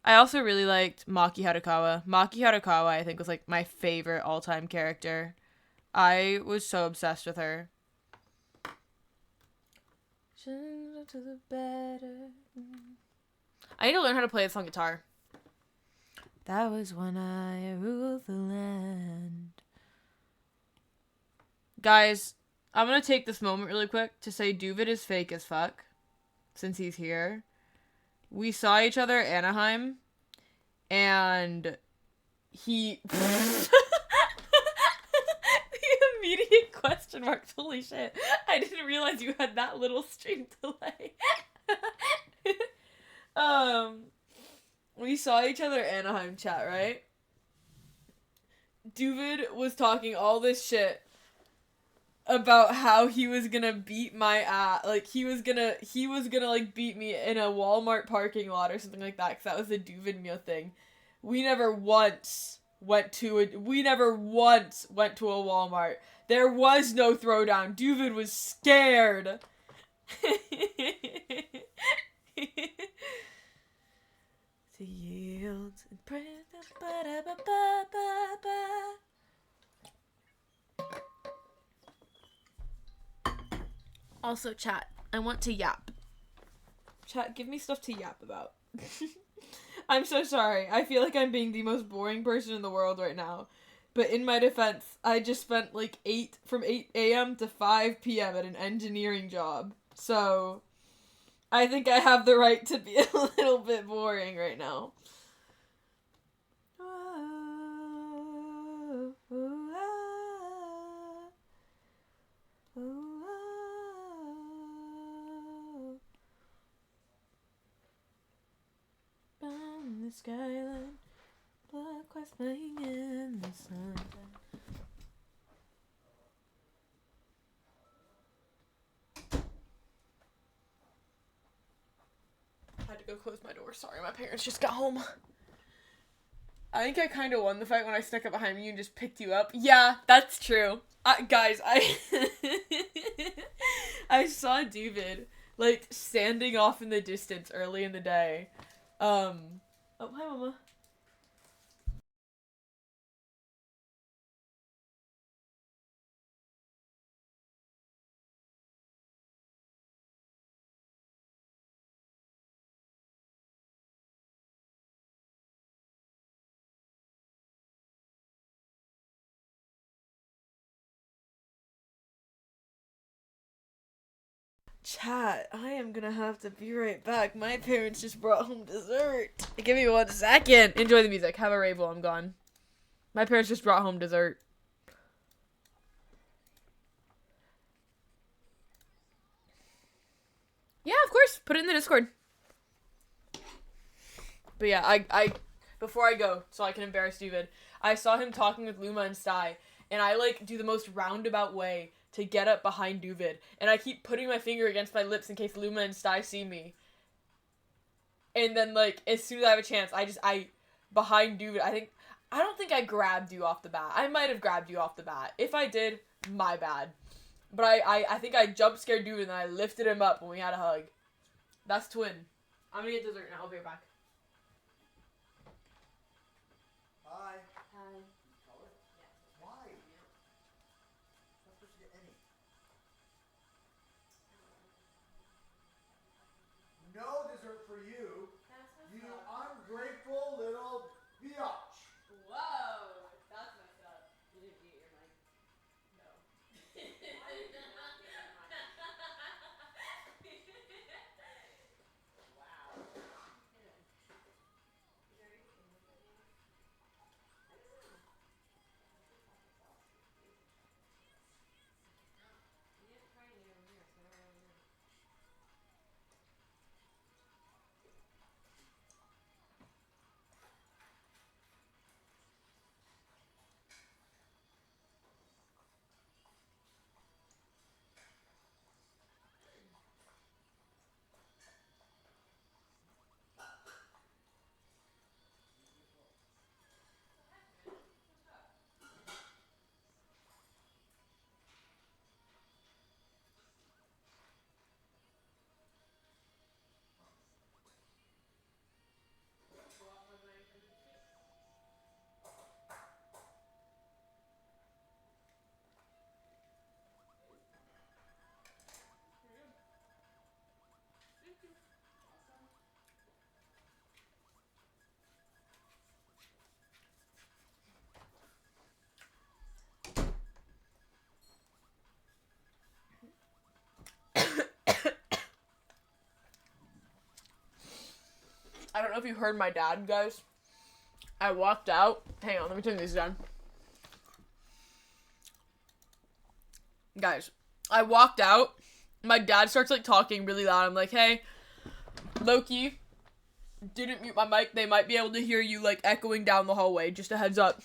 I also really liked Maki Harukawa. Maki Harukawa, I think, was, my favorite all-time character. I was so obsessed with her. Change to the better. I need to learn how to play this on guitar. That was when I ruled the land. Guys, I'm gonna take this moment really quick to say Duvid is fake as fuck. Since he's here. We saw each other at Anaheim. And he... The immediate question marks. Holy shit. I didn't realize you had that little stream delay. We saw each other at Anaheim, chat, right? Duvid was talking all this shit about how he was gonna beat my ass. Like, he was gonna like, beat me in a Walmart parking lot or something like that, because that was the Duvid meal thing. We never once went to a Walmart. There was no throwdown. Duvid was scared. To yield. Also, chat, I want to yap. Chat, give me stuff to yap about. I'm so sorry. I feel like I'm being the most boring person in the world right now. But in my defense, I just spent like 8 a.m. to 5 p.m. at an engineering job. So, I think I have the right to be a little bit boring right now. The skyline, black clouds playing in the sun. I had to go close my door. Sorry, my parents just got home. I think I kind of won the fight when I snuck up behind you and just picked you up. Yeah, that's true. Guys, I I saw Duvid, like, standing off in the distance early in the day. Oh, hi, Mama. Chat, I am gonna have to be right back. My parents just brought home dessert. Give me 1 second. Enjoy the music. Have a rave while I'm gone. My parents just brought home dessert. Yeah, of course. Put it in the Discord. But yeah, I before I go, so I can embarrass David, I saw him talking with Luma and Sty, and I, like, do the most roundabout way to get up behind Duvid, and I keep putting my finger against my lips in case Luma and Sty see me. And then, like, as soon as I have a chance, I behind Duvid, I don't think I grabbed you off the bat. I might have grabbed you off the bat. If I did, my bad. But I think I jump scared Duvid and I lifted him up when we had a hug. That's twin. I'm gonna get dessert now. I'll be right back. Hi. Hi. Color? Yeah. Why? Not supposed to get any. No dessert for you. You ungrateful little biatch. Whoa, that's messed up. You didn't eat your mic. No. Why did you not get your mic? Wow. Hit him. Is there anything in this right now? I don't know. That's the chocolate sauce. It is the chocolate sauce. You didn't try any over here, so I don't really know. I don't know if you heard my dad, guys. I walked out. Hang on, let me turn these down. Guys, I walked out. My dad starts, like, talking really loud. I'm like, hey, Loki, didn't mute my mic. They might be able to hear you, like, echoing down the hallway. Just a heads up.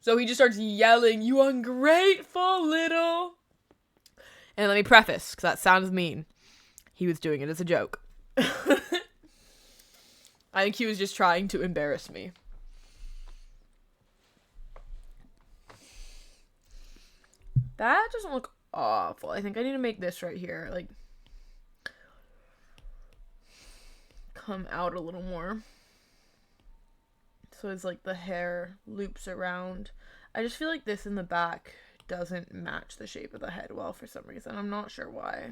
So he just starts yelling, you ungrateful little. And let me preface, because that sounds mean. He was doing it as a joke. I think he was just trying to embarrass me. That doesn't look awful. I think I need to make this right here, like, come out a little more. So it's like the hair loops around. I just feel like this in the back doesn't match the shape of the head well for some reason. I'm not sure why.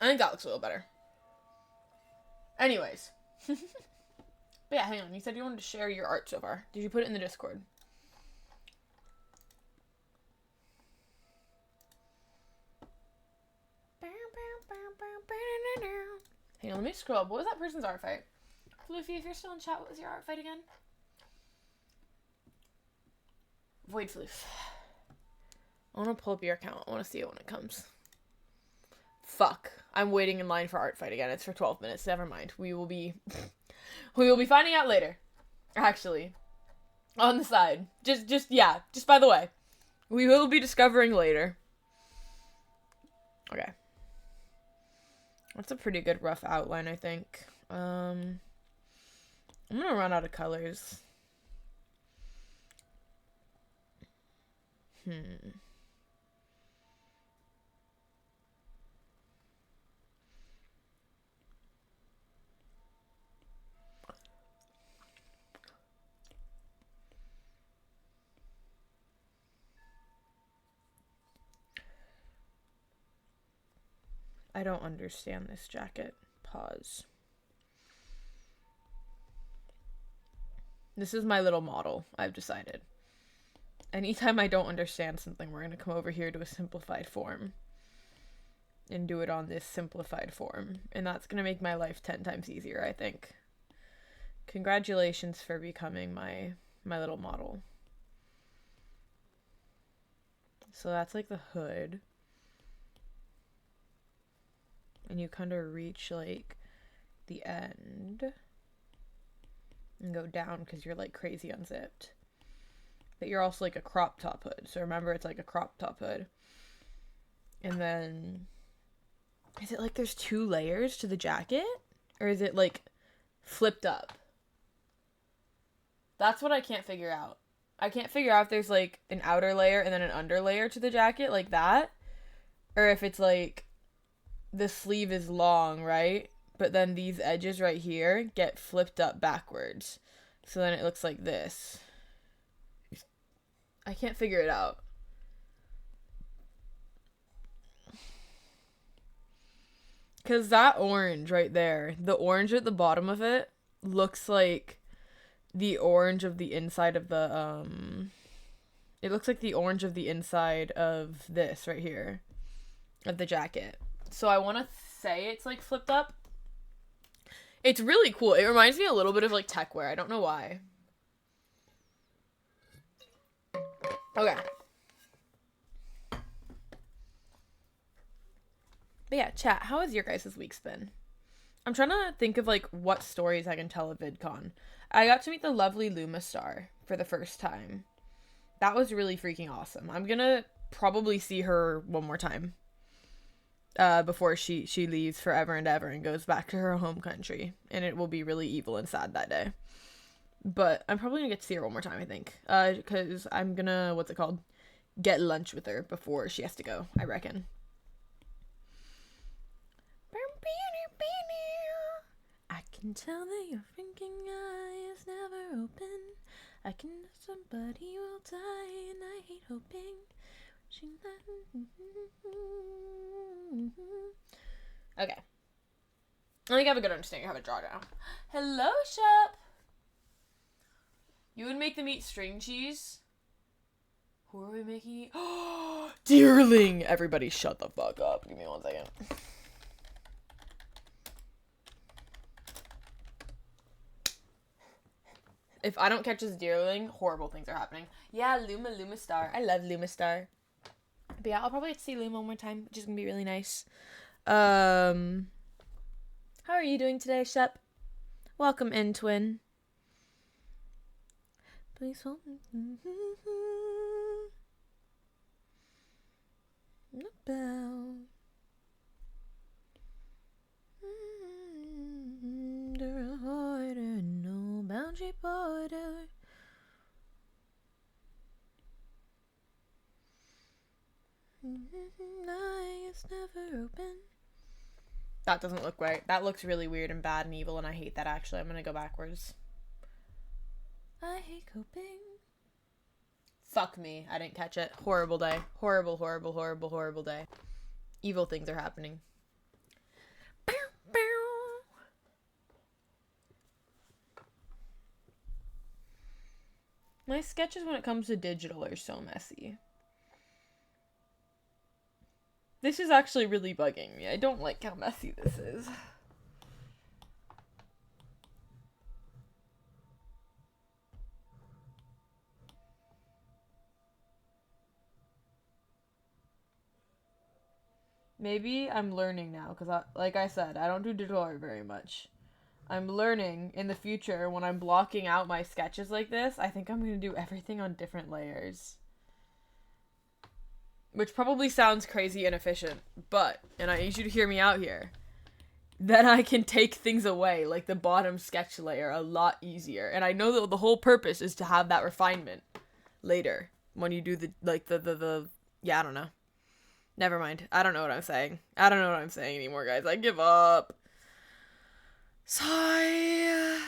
I think that looks a little better. Anyways. But yeah, hang on. You said you wanted to share your art so far. Did you put it in the Discord? Hang on, let me scroll up. What was that person's art fight? Floofy, if you're still in chat, what was your art fight again? Void Floof. I want to pull up your account. I want to see it when it comes. Fuck. I'm waiting in line for art fight again. It's for 12 minutes. Never mind. We will be finding out later. Actually. On the side. Just by the way. We will be discovering later. Okay. That's a pretty good rough outline, I think. I'm gonna run out of colors. I don't understand this jacket. Pause. This is my little model, I've decided. Anytime I don't understand something, we're going to come over here to a simplified form. And do it on this simplified form. And that's going to make my life 10 times easier, I think. Congratulations for becoming my little model. So that's like the hood. And you kind of reach like the end and go down because you're like crazy unzipped. But you're also like a crop top hood. So remember, it's like a crop top hood. And then, is it like there's 2 layers to the jacket? Or is it like flipped up? That's what I can't figure out. I can't figure out if there's like an outer layer and then an under layer to the jacket like that. Or if it's like the sleeve is long, right? But then these edges right here get flipped up backwards. So then it looks like this. I can't figure it out. Because that orange right there, the orange at the bottom of it, looks like the orange of the inside of the, it looks like the orange of the inside of this right here. Of the jacket. So I want to say it's like flipped up. It's really cool. It reminds me a little bit of like tech wear. I don't know why. Okay. But yeah, chat, how has your guys' week's been? I'm trying to think of like what stories I can tell at VidCon. I got to meet the lovely Luma Star for the first time. That was really freaking awesome. I'm gonna probably see her one more time. Before she leaves forever and ever and goes back to her home country. And it will be really evil and sad that day. But I'm probably gonna get to see her one more time, I think. Because I'm gonna, what's it called? Get lunch with her before she has to go, I reckon. I can tell that your thinking eye is never open. I can know somebody will die and I hate hoping. Okay. I think I have a good understanding of how to draw now. Hello, Shep! You would make them eat string cheese? Who are we making? Dearling! Everybody shut the fuck up. Give me 1 second. If I don't catch this Dearling, horrible things are happening. Yeah, Luma Star. I love Luma Star. But yeah, I'll probably get to see Luma one more time, which is gonna be really nice. How are you doing today, Shep? Welcome in, twin. Please hold. About. There a harder, no boundary border. Eyes never open. That doesn't look right. That looks really weird and bad and evil, and I hate that, actually. I'm gonna go backwards. I hate coping. Fuck me. I didn't catch it. Horrible day. Horrible, horrible, horrible, horrible day. Evil things are happening. My sketches when it comes to digital are so messy. This is actually really bugging me. I don't like how messy this is. Maybe I'm learning now, because like I said, I don't do digital art very much. I'm learning in the future when I'm blocking out my sketches like this, I think I'm going to do everything on different layers. Which probably sounds crazy inefficient, but, and I need you to hear me out here, then I can take things away, like the bottom sketch layer, a lot easier. And I know that the whole purpose is to have that refinement later, when you do the yeah, I don't know. Never mind. I don't know what I'm saying. I don't know what I'm saying anymore, guys. I give up. Sigh.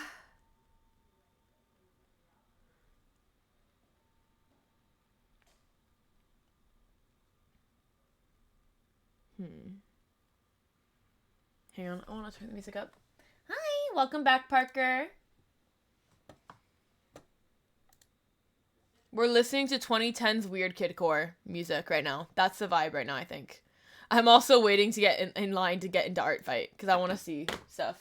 Hang on. I want to turn the music up. Hi. Welcome back, Parker. We're listening to 2010's Weird Kidcore music right now. That's the vibe right now, I think. I'm also waiting to get in line to get into Artfight, because I want to see stuff.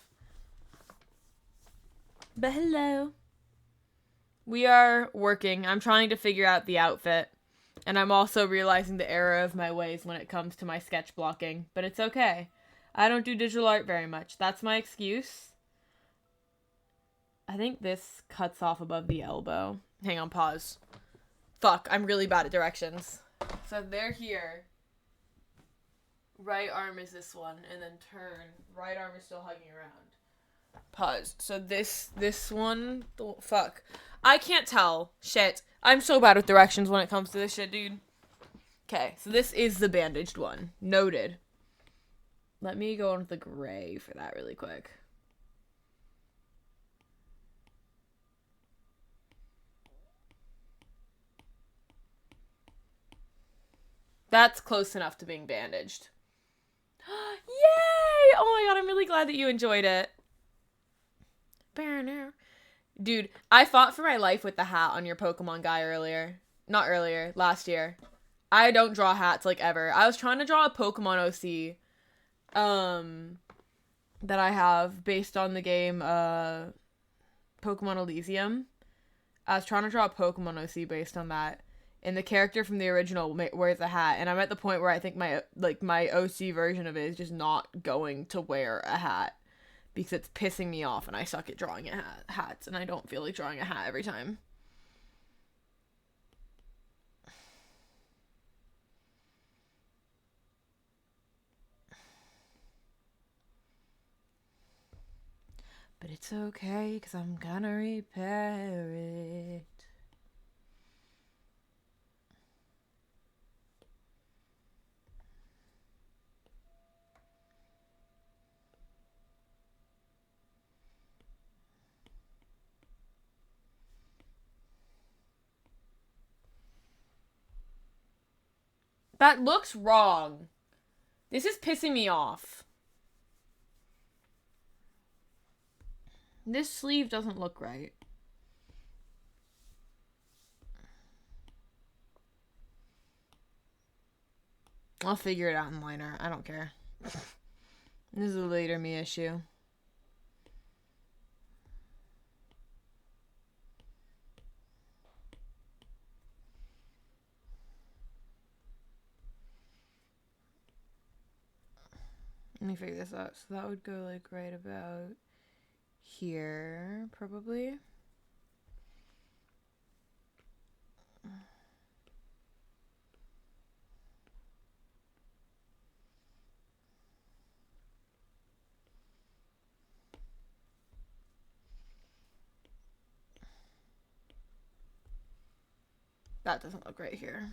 But hello. We are working. I'm trying to figure out the outfit. And I'm also realizing the error of my ways when it comes to my sketch blocking. But it's okay. I don't do digital art very much. That's my excuse. I think this cuts off above the elbow. Hang on, pause. Fuck, I'm really bad at directions. So they're here. Right arm is this one, and then turn. Right arm is still hugging around. Pause. So this one, fuck. I can't tell. Shit. I'm so bad with directions when it comes to this shit, dude. Okay, so this is the bandaged one. Noted. Let me go into the gray for that really quick. That's close enough to being bandaged. Yay! Oh my god, I'm really glad that you enjoyed it. Dude, I fought for my life with the hat on your Pokemon guy earlier. Not earlier, last year. I don't draw hats, like, ever. I was trying to draw a Pokemon OC, that I have based on the game, Pokemon Elysium. I was trying to draw a Pokemon OC based on that. And the character from the original wears a hat. And I'm at the point where I think my OC version of it is just not going to wear a hat. Because it's pissing me off and I suck at drawing hats. And I don't feel like drawing a hat every time. But it's okay, because I'm gonna repair it. That looks wrong. This is pissing me off. This sleeve doesn't look right. I'll figure it out in liner. I don't care. This is a later me issue. Let me figure this out. So that would go like right about here, probably. That doesn't look right here.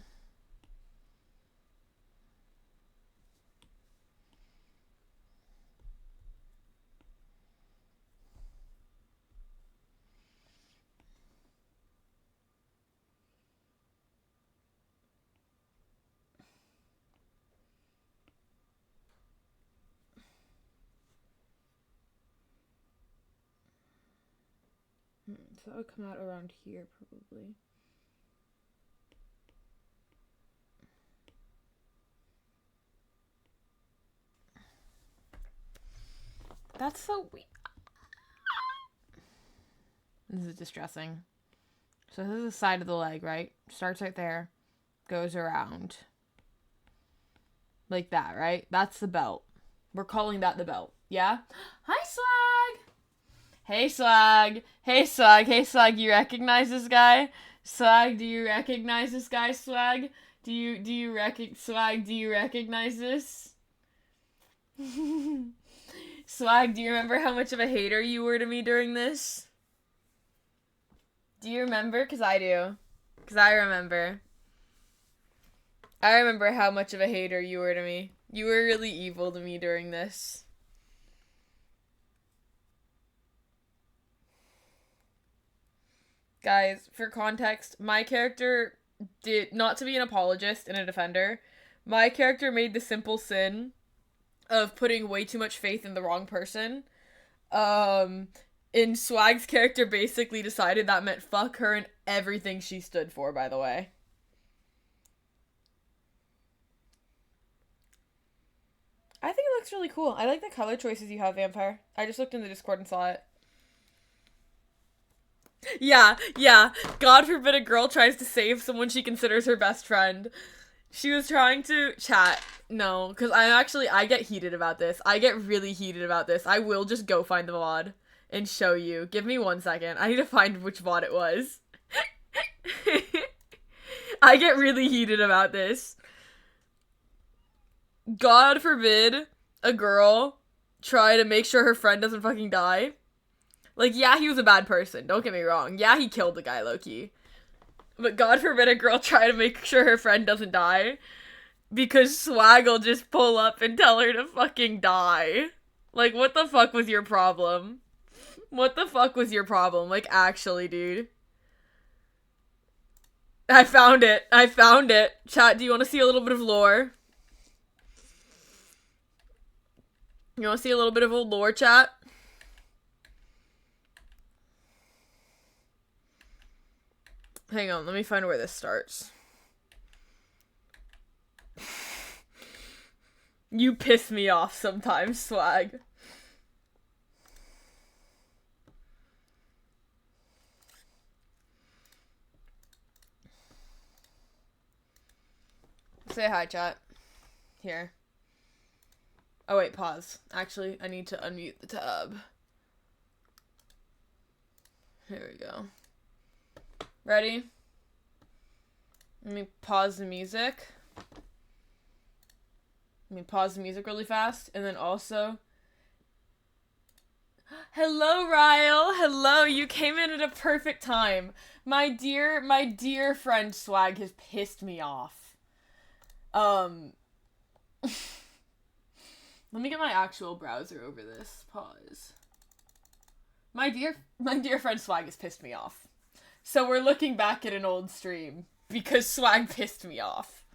So that would come out around here, probably. That's so weird. This is distressing. So this is the side of the leg, right? Starts right there. Goes around. Like that, right? That's the belt. We're calling that the belt. Yeah? Hi, Swag! Hey, Swag! Hey, Swag! Hey, Swag, you recognize this guy? Swag, do you recognize this guy, Swag? Swag, do you recognize this? Swag, do you remember how much of a hater you were to me during this? Do you remember? Because I do. Because I remember. I remember how much of a hater you were to me. You were really evil to me during this. Guys, for context, my character did, not to be an apologist and a defender, my character made the simple sin of putting way too much faith in the wrong person. And Swag's character basically decided that meant fuck her and everything she stood for, by the way. I think it looks really cool. I like the color choices you have, Vampire. I just looked in the Discord and saw it. Yeah. God forbid a girl tries to save someone she considers her best friend. She was trying to chat. No, because I get heated about this. I get really heated about this. I will just go find the VOD and show you. Give me 1 second. I need to find which VOD it was. I get really heated about this. God forbid a girl try to make sure her friend doesn't fucking die. Like, yeah, he was a bad person. Don't get me wrong. Yeah, he killed the guy, low-key. But God forbid a girl try to make sure her friend doesn't die. Because Swag will just pull up and tell her to fucking die. Like, what the fuck was your problem? What the fuck was your problem? Like, actually, dude. I found it. Chat, do you want to see a little bit of lore? You want to see a little bit of old lore, chat? Hang on, let me find where this starts. You piss me off sometimes, Swag. Say hi, chat. Here. Oh, wait, pause. Actually, I need to unmute the tab. Here we go. Ready? Let me pause the music. Let me pause the music really fast. And then also... Hello, Ryle! Hello! You came in at a perfect time. My dear friend Swag has pissed me off. Let me get my actual browser over this. Pause. My dear friend Swag has pissed me off. So we're looking back at an old stream because Swag pissed me off.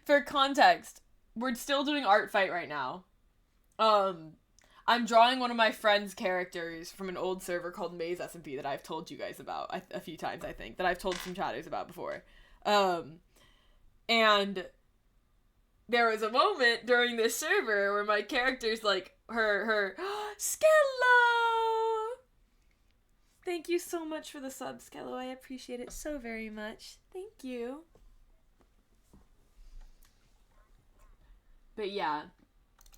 For context, we're still doing Artfight right now. I'm drawing one of my friend's characters from an old server called Maze SMP that I've told you guys about a few times, I think, that I've told some chatters about before. And there was a moment during this server where my character's like, her, Skello! Thank you so much for the sub, Skello. I appreciate it so very much. Thank you. But yeah.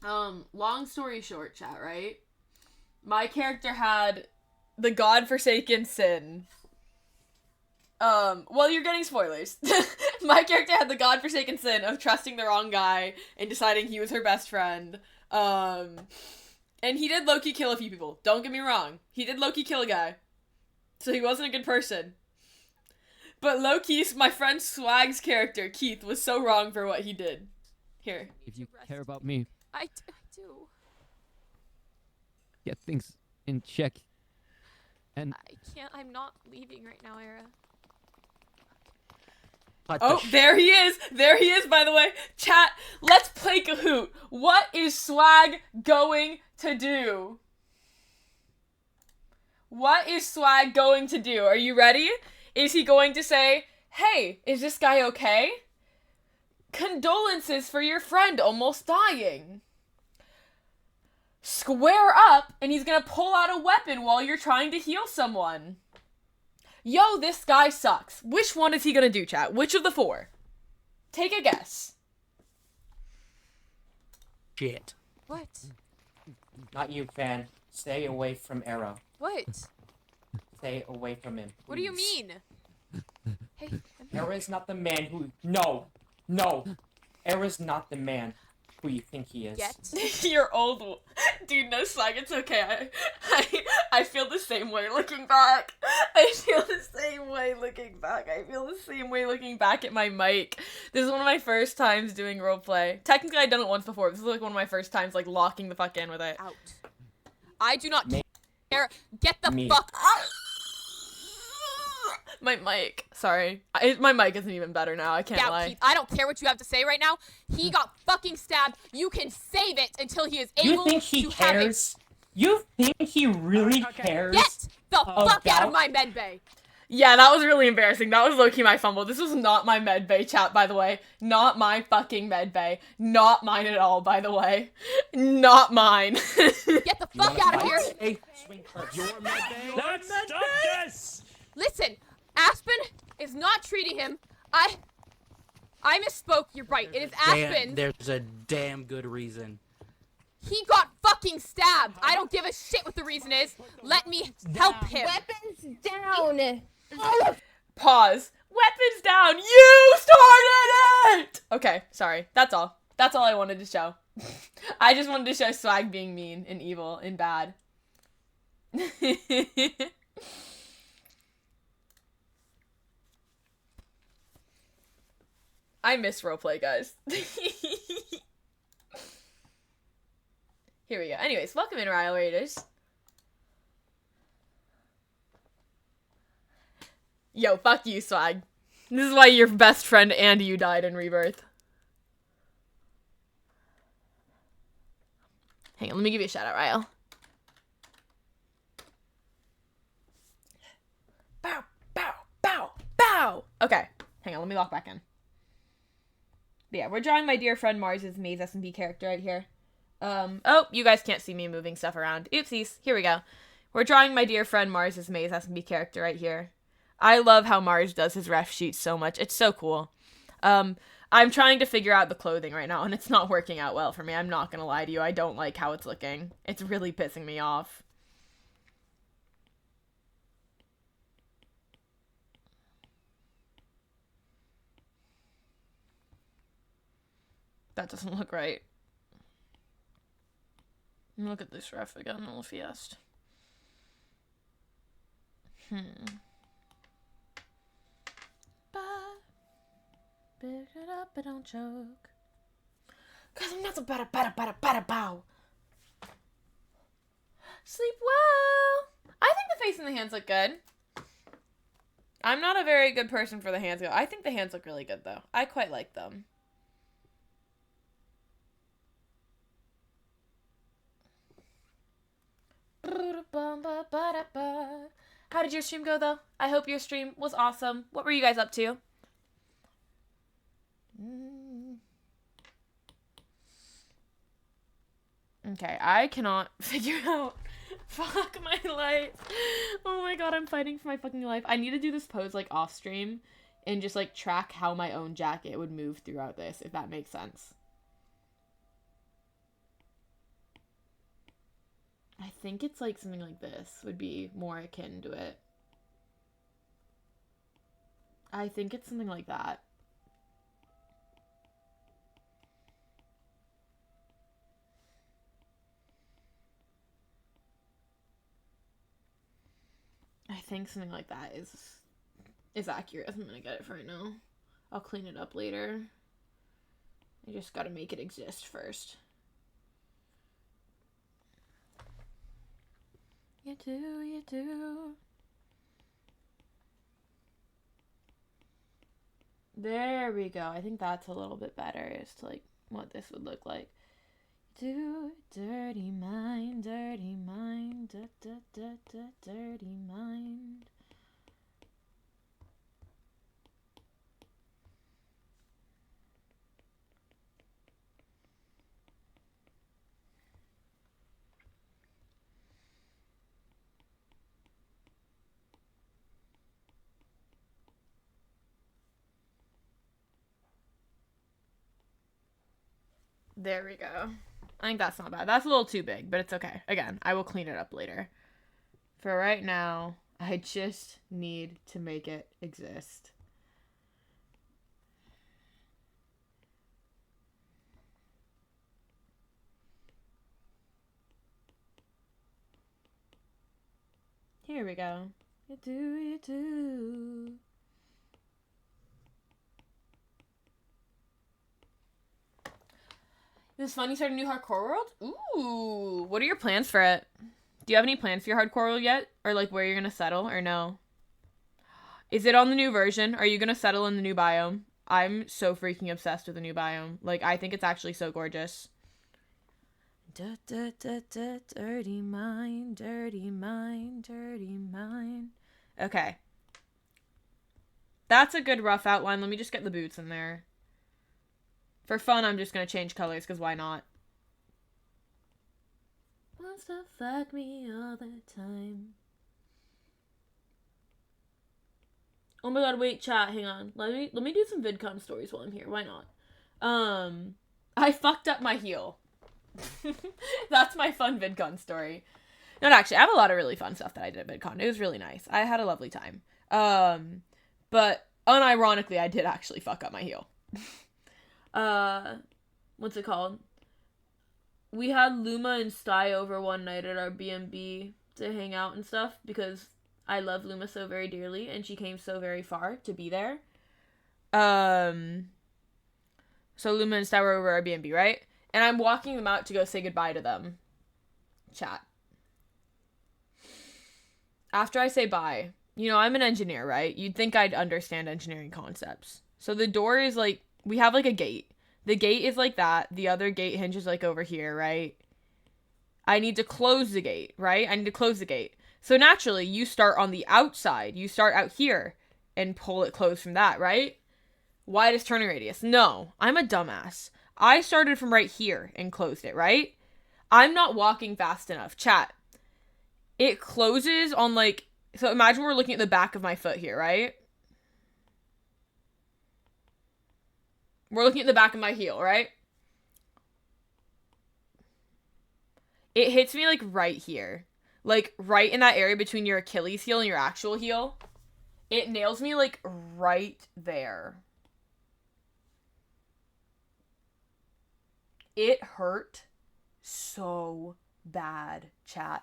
Long story short, chat, right? My character had the godforsaken sin. Well, you're getting spoilers. My character had the godforsaken sin of trusting the wrong guy and deciding he was her best friend. And he did low-key kill a few people. Don't get me wrong. He did low-key kill a guy. So he wasn't a good person. But low-key, my friend Swag's character, Keith, was so wrong for what he did. Here. If you care about me, I do. get things in check. And I can't. I'm not leaving right now, Era. Oh, there he is. There he is, by the way. Chat, let's play Kahoot. What is Swag going to do? What is Swag going to do? Are you ready? Is he going to say, hey, is this guy okay? Condolences for your friend almost dying. Square up, and he's gonna pull out a weapon while you're trying to heal someone. Yo, this guy sucks. Which one is he gonna do, chat? Which of the four? Take a guess. Shit. What? Not you, fan. Stay away from Arrow. What? Stay away from him. What do you please. mean? Hey. Arrow is not the man who. No! No! Arrow is not the man who you think he is. Yet. You're old. Dude, no Swag, it's okay. I feel the same way looking back. I feel the same way looking back. I feel the same way looking back at my mic. This is one of my first times doing roleplay. Technically, I'd done it once before. This is like one of my first times like locking the fuck in with it. Out. I do not Me. care. Get the Me. fuck out. My mic. Sorry. My mic isn't even better now. I can't Out, lie. Keith. I don't care what you have to say right now. He got fucking stabbed. You can save it until he is able You think he to have it. cares? You think he really cares? Get the fuck out About- of my med bay. Yeah, that was really embarrassing. That was low-key my fumble. This was not my medbay chat, by the way. Not my fucking medbay. Not mine at all, by the way. Not mine. Get the fuck out of here. Hey, swing first. Your medbay. Let's stop this. Listen, Aspen is not treating him. I misspoke. You're right. It is Aspen. There's a damn good reason. He got fucking stabbed. I don't give a shit what the reason is. Let me help him. Weapons down! Pause. Weapons down. You started it! Okay, sorry. That's all. That's all I wanted to show. I just wanted to show Swag being mean and evil and bad. I miss roleplay, guys. Here we go. Anyways, welcome in, Ryle Raiders. Yo, fuck you, Swag. This is why your best friend and you died in Rebirth. Hang on, let me give you a shout out, Ryle. Bow, bow, bow, bow! Okay, hang on, let me lock back in. But yeah, we're drawing my dear friend Mars's Maze S&P character right here. Oh, you guys can't see me moving stuff around. Oopsies. Here we go. We're drawing my dear friend Mars's Maze S&P character right here. I love how Mars does his ref sheets so much. It's so cool. I'm trying to figure out the clothing right now, and it's not working out well for me. I'm not gonna lie to you. I don't like how it's looking. It's really pissing me off. That doesn't look right. Look at this ref again, little fiest. Pick it up, but don't choke. Cause I'm not so bada bow. Sleep well. I think the face and the hands look good. I'm not a very good person for the hands. I think the hands look really good though. I quite like them. How did your stream go though? I hope your stream was awesome. What were you guys up to? Okay, I cannot figure out. Fuck my life. Oh my god, I'm fighting for my fucking life. I need to do this pose like off stream and just like track how my own jacket would move throughout this, if that makes sense. I think it's like something like this would be more akin to it. I think it's something like that. I think something like that is accurate. I'm gonna get it for right now. I'll clean it up later. I just gotta make it exist first. You do, you do. There we go. I think that's a little bit better as to like what this would look like. Do dirty mind, da da da da, dirty mind. There we go. I think that's not bad. That's a little too big, but it's okay. Again, I will clean it up later. For right now, I just need to make it exist. Here we go. You do, you do. This is fun. You started a new hardcore world? Ooh. What are your plans for it? Do you have any plans for your hardcore world yet? Or like where you're gonna settle or no? Is it on the new version? Are you gonna settle in the new biome? I'm so freaking obsessed with the new biome. Like, I think it's actually so gorgeous. Da, da, da, da, dirty mind, dirty mind, dirty mind. Okay. That's a good rough outline. Let me just get the boots in there. For fun, I'm just gonna change colors, because why not? Wants to fuck me all the time. Oh my god, wait, chat, hang on. Let me do some VidCon stories while I'm here. Why not? I fucked up my heel. That's my fun VidCon story. No, actually, I have a lot of really fun stuff that I did at VidCon. It was really nice. I had a lovely time. But unironically, I did actually fuck up my heel. What's it called? We had Luma and Sty over one night at our B&B to hang out and stuff because I love Luma so very dearly and she came so very far to be there. So Luma and Sty were over our B&B, right? And I'm walking them out to go say goodbye to them. Chat. After I say bye, you know, I'm an engineer, right? You'd think I'd understand engineering concepts. So the door is like, we have like a gate. The gate is like that. The other gate hinge is like over here, right? I need to close the gate, right? I need to close the gate. So naturally, you start on the outside. You start out here and pull it closed from that, right? Widest turning radius. No, I'm a dumbass. I started from right here and closed it, right? I'm not walking fast enough. Chat. It closes on like... So imagine we're looking at the back of my foot here, right? We're looking at the back of my heel, right? It hits me like right here. Like right in that area between your Achilles heel and your actual heel. It nails me like right there. It hurt so bad, chat.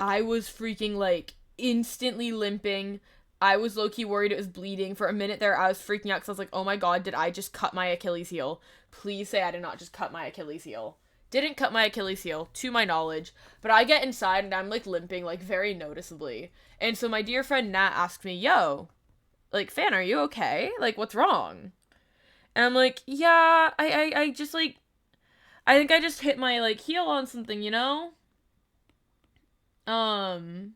I was freaking like instantly limping. I was low-key worried it was bleeding. For a minute there, I was freaking out because I was like, oh my god, did I just cut my Achilles heel? Please say I did not just cut my Achilles heel. Didn't cut my Achilles heel, to my knowledge. But I get inside and I'm, like, limping, like, very noticeably. And so my dear friend Nat asked me, yo, like, Fan, are you okay? Like, what's wrong? And I'm like, yeah, I just, like, I think I just hit my, like, heel on something, you know? And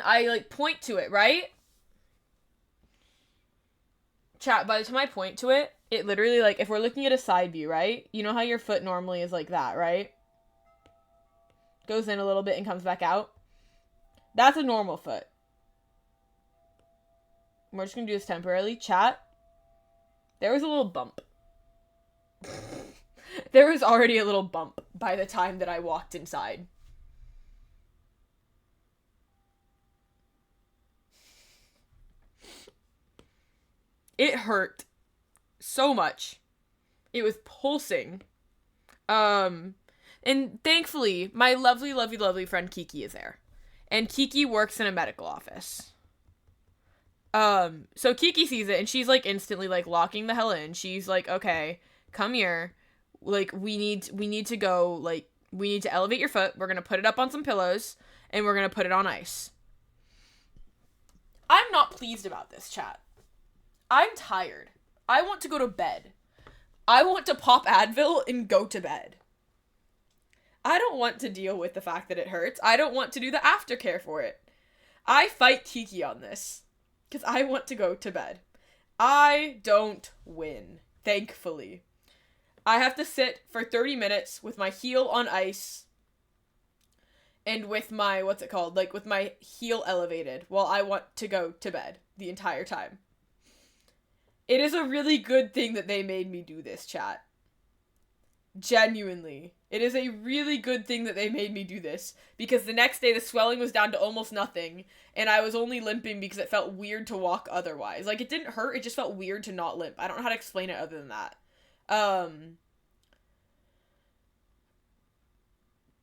I, like, point to it, right? Chat, by the time I point to it, it literally, like, if we're looking at a side view, right? You know how your foot normally is like that, right? Goes in a little bit and comes back out. That's a normal foot. We're just gonna do this temporarily. Chat, there was a little bump. There was already a little bump by the time that I walked inside. It hurt so much. It was pulsing. And thankfully, my lovely, lovely, lovely friend Kiki is there. And Kiki works in a medical office. So Kiki sees it and she's like instantly like locking the hell in. She's like, okay, come here. Like, we need to go, like, we need to elevate your foot. We're gonna put it up on some pillows and we're gonna put it on ice. I'm not pleased about this, chat. I'm tired. I want to go to bed. I want to pop Advil and go to bed. I don't want to deal with the fact that it hurts. I don't want to do the aftercare for it. I fight Kiki on this. Because I want to go to bed. I don't win. Thankfully. I have to sit for 30 minutes with my heel on ice. And with my, what's it called? Like, with my heel elevated. While I want to go to bed. The entire time. It is a really good thing that they made me do this, chat. Genuinely. It is a really good thing that they made me do this. Because the next day the swelling was down to almost nothing. And I was only limping because it felt weird to walk otherwise. Like, it didn't hurt, it just felt weird to not limp. I don't know how to explain it other than that.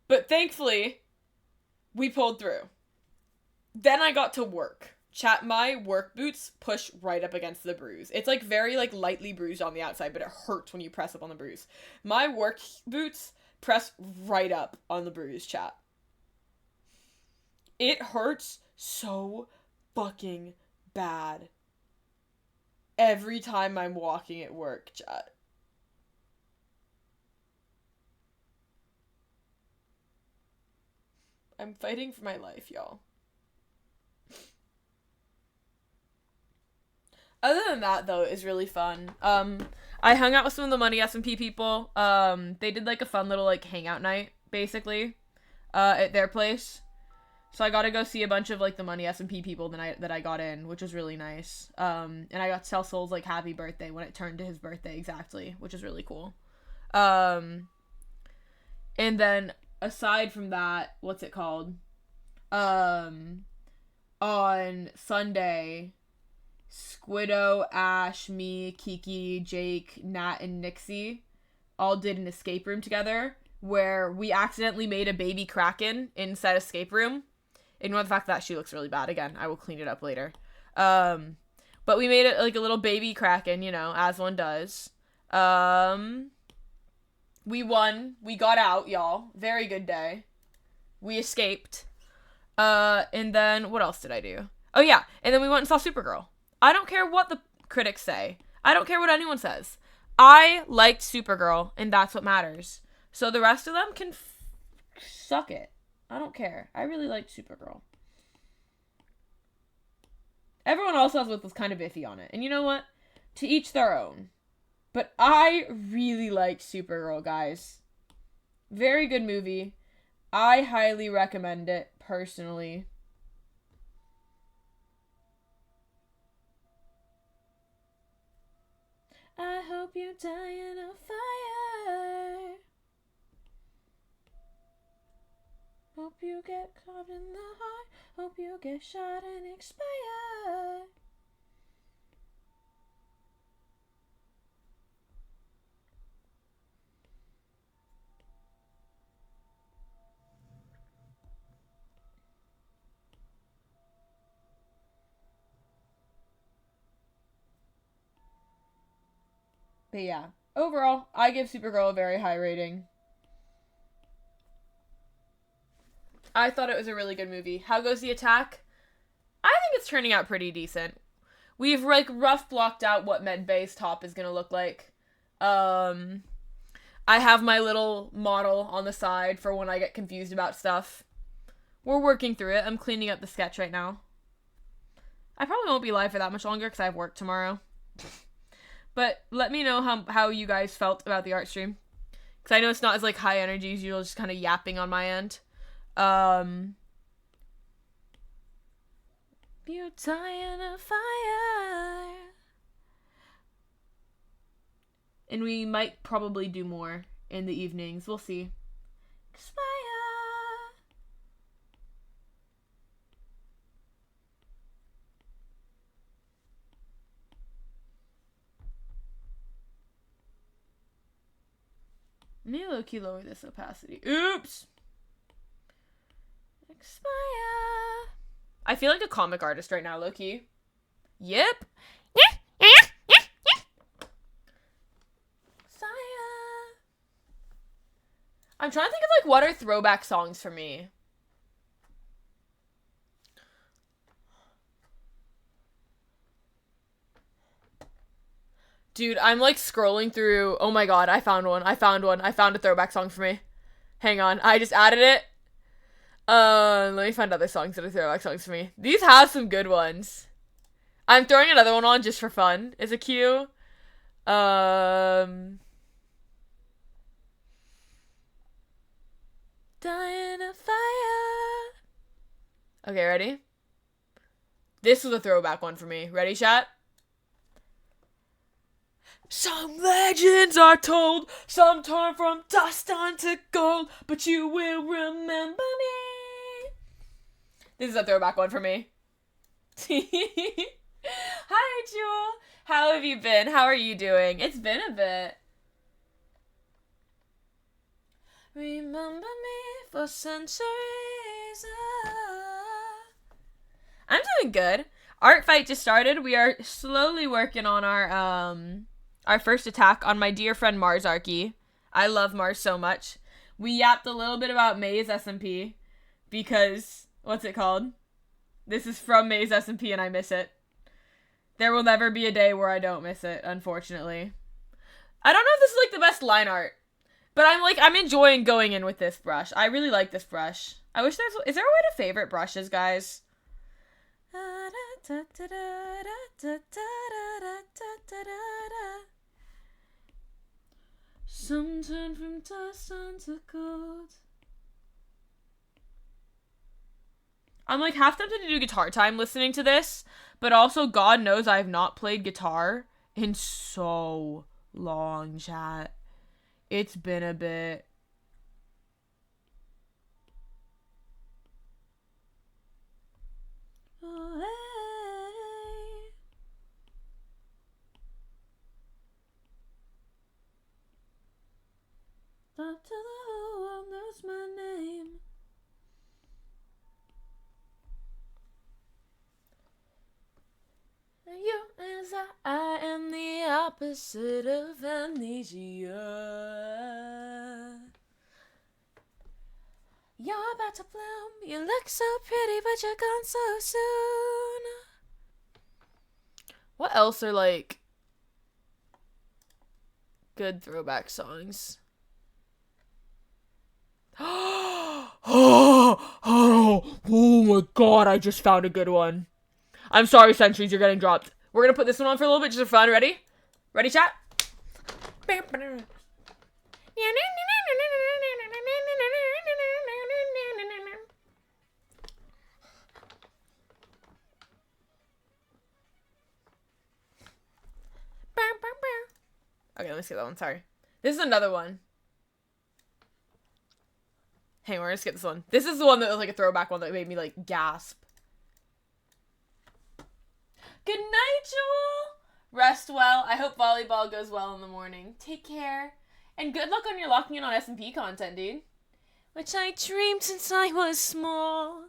But thankfully, we pulled through. Then I got to work. Chat, my work boots push right up against the bruise. It's like very like lightly bruised on the outside, but it hurts when you press up on the bruise. My work boots press right up on the bruise, chat. It hurts so fucking bad. Every time I'm walking at work, chat. I'm fighting for my life, y'all. Other than that, though, it was really fun. I hung out with some of the Money S&P people. They did, like, a fun little, like, hangout night, basically, at their place. So I got to go see a bunch of, like, the Money S&P people the night that I got in, which was really nice. And I got to tell Soul's, like, happy birthday when it turned to his birthday exactly, which is really cool. And then, aside from that, what's it called? On Sunday, Squiddo, Ash, me, Kiki, Jake, Nat, and Nixie all did an escape room together where we accidentally made a baby Kraken inside escape room. Ignore the fact that she looks really bad. Again, I will clean it up later. But we made it like a little baby Kraken, you know, as one does. We won. We got out, y'all. Very good day. We escaped. And then what else did I do? Oh yeah, and then we went and saw Supergirl. I don't care what the critics say. I don't care what anyone says. I liked Supergirl, and that's what matters. So the rest of them can suck it. I don't care. I really liked Supergirl. Everyone else was kind of iffy on it. And you know what? To each their own. But I really liked Supergirl, guys. Very good movie. I highly recommend it, personally. I hope you die in a fire. Hope you get caught in the heart. Hope you get shot and expire. But yeah, overall, I give Supergirl a very high rating. I thought it was a really good movie. How goes the attack? I think it's turning out pretty decent. We've like rough blocked out what Medbay's top is gonna look like. I have my little model on the side for when I get confused about stuff. We're working through it. I'm cleaning up the sketch right now. I probably won't be live for that much longer because I have work tomorrow. But let me know how you guys felt about the art stream. Because I know it's not as, like, high energy as usual, just kind of yapping on my end. You die in a fire. And we might probably do more in the evenings. We'll see. Expire. Maybe low-key lower this opacity. Oops! Expire. I feel like a comic artist right now, low-key. Yep. I'm trying to think of, like, what are throwback songs for me? Dude, I'm, like, scrolling through. Oh my god, I found one. I found a throwback song for me. Hang on, I just added it. Let me find other songs that are throwback songs for me. These have some good ones. I'm throwing another one on just for fun. Is it cute? Die in a fire. Okay, ready? This was a throwback one for me. Ready, chat? Some legends are told, some turn from dust onto gold, but you will remember me. This is a throwback one for me. Hi, Jewel. How have you been? How are you doing? It's been a bit. Remember me for centuries. I'm doing good. Art fight just started. We are slowly working on our first attack on my dear friend Mars Arky. I love Mars so much. We yapped a little bit about May's SMP because what's it called? This is from May's SMP and I miss it. There will never be a day where I don't miss it, unfortunately. I don't know if this is like the best line art. But I'm enjoying going in with this brush. I really like this brush. I wish is there a way to favorite brushes, guys? Some turn from dust onto gold. I'm like half tempted to do guitar time listening to this, but also God knows I have not played guitar in so long, chat. It's been a bit. Oh, hey. Up to the whole world knows my name. You as I am the opposite of amnesia. You're about to bloom. You look so pretty, but you're gone so soon. What else are like good throwback songs? Oh my god, I just found a good one. I'm sorry, Sentries, you're getting dropped. We're gonna put this one on for a little bit just for fun. Ready? Ready, chat? Okay, let me skip that one. Sorry. This is another one. Hang on, we're gonna skip this one. This is the one that was like a throwback one that made me like gasp. Good night, Jewel. Rest well. I hope volleyball goes well in the morning. Take care. And good luck on your locking in on SMP content, dude. Which I dreamed since I was small.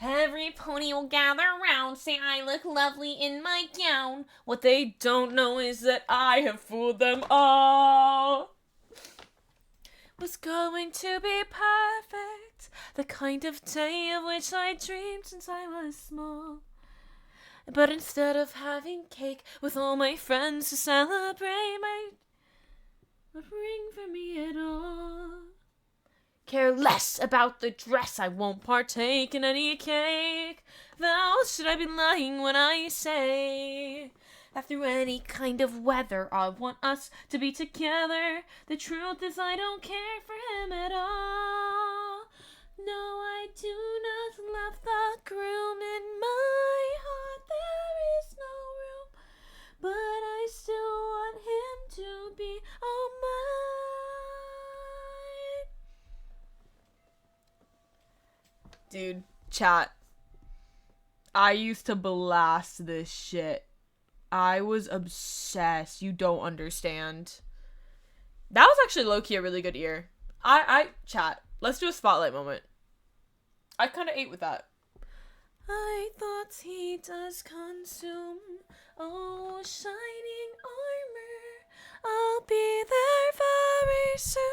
Every pony will gather round, say I look lovely in my gown. What they don't know is that I have fooled them all. Was going to be perfect, the kind of day of which I dreamed since I was small. But instead of having cake with all my friends to celebrate, my ring for me at all. Care less about the dress, I won't partake in any cake. Thou should I be lying when I say that through any kind of weather, I want us to be together. The truth is I don't care for him at all. No, I do not love the groom in my heart. There is no room, but I still want him to be all mine. Dude, chat. I used to blast this shit. I was obsessed. You don't understand. That was actually low-key a really good ear. Chat. Let's do a spotlight moment. I kind of ate with that. I thought he does consume, oh, shining armor. I'll be there very soon.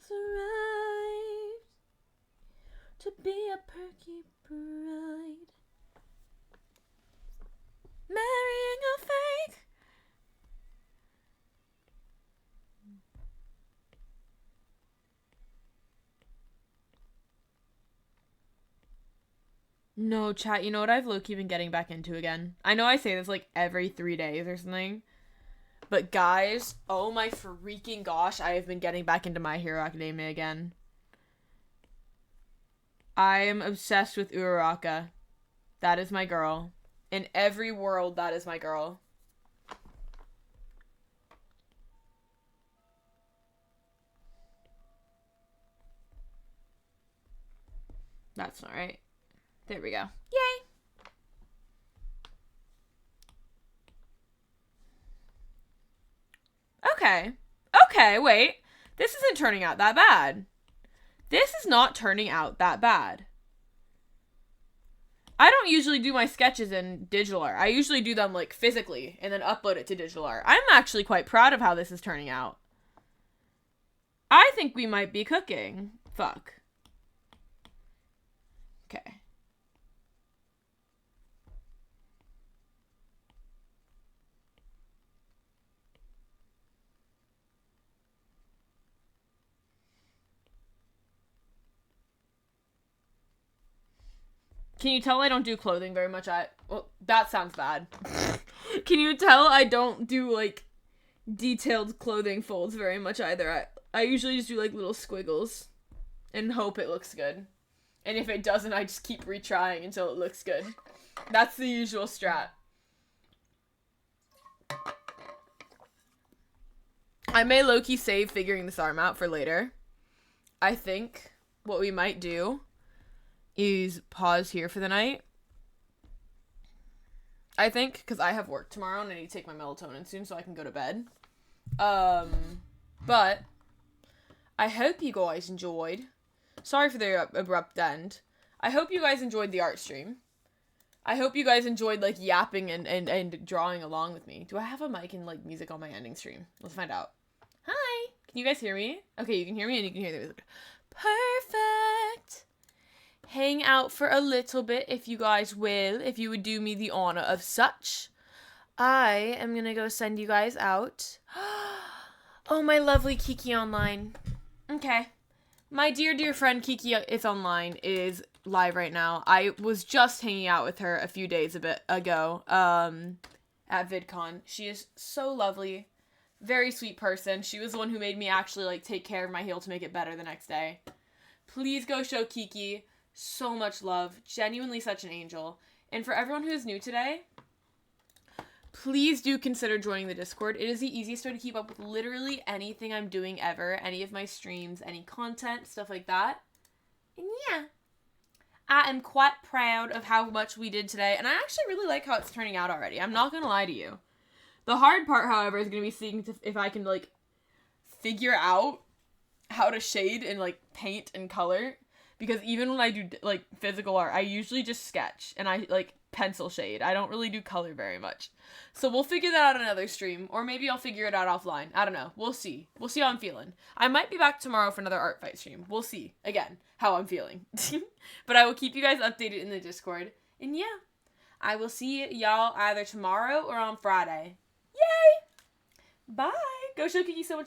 Arrived to be a perky bride, marrying a fake. No, chat, you know what I've low-key been getting back into again? I know I say this like every 3 days or something. But guys, oh my freaking gosh, I have been getting back into My Hero Academia again. I am obsessed with Uraraka. That is my girl. In every world, that is my girl. That's not right. There we go. Yay! Okay, wait. This isn't turning out that bad. This is not turning out that bad. I don't usually do my sketches in digital art. I usually do them, like, physically and then upload it to digital art. I'm actually quite proud of how this is turning out. I think we might be cooking. Fuck. Okay. Can you tell I don't do clothing very much? Well, that sounds bad. Can you tell I don't do, like, detailed clothing folds very much either? I usually just do, like, little squiggles and hope it looks good. And if it doesn't, I just keep retrying until it looks good. That's the usual strat. I may low-key save figuring this arm out for later. I think what we might do is pause here for the night. I think, because I have work tomorrow and I need to take my melatonin soon so I can go to bed. But I hope you guys enjoyed. Sorry for the abrupt end. I hope you guys enjoyed the art stream. I hope you guys enjoyed, like, yapping and drawing along with me. Do I have a mic and, like, music on my ending stream? Let's find out. Hi! Can you guys hear me? Okay, you can hear me and you can hear the music. Perfect! Hang out for a little bit if you guys will, if you would do me the honor of such. I am gonna go send you guys out. Oh, my lovely Kiki Online. Okay. My dear friend Kiki is online, is live right now. I was just hanging out with her a few days ago, at VidCon. She is so lovely. Very sweet person. She was the one who made me actually, like, take care of my heel to make it better the next day. Please go show Kiki so much love. Genuinely such an angel. And for everyone who is new today, please do consider joining the Discord. It is the easiest way to keep up with literally anything I'm doing ever. Any of my streams, any content, stuff like that. And yeah. I am quite proud of how much we did today. And I actually really like how it's turning out already. I'm not gonna lie to you. The hard part, however, is gonna be seeing if I can, like, figure out how to shade and, like, paint and color. Because even when I do, like, physical art, I usually just sketch. And I, like, pencil shade. I don't really do color very much. So we'll figure that out another stream. Or maybe I'll figure it out offline. I don't know. We'll see. We'll see how I'm feeling. I might be back tomorrow for another art fight stream. We'll see, again, how I'm feeling. But I will keep you guys updated in the Discord. And yeah, I will see y'all either tomorrow or on Friday. Yay! Bye! Go show Kiki so much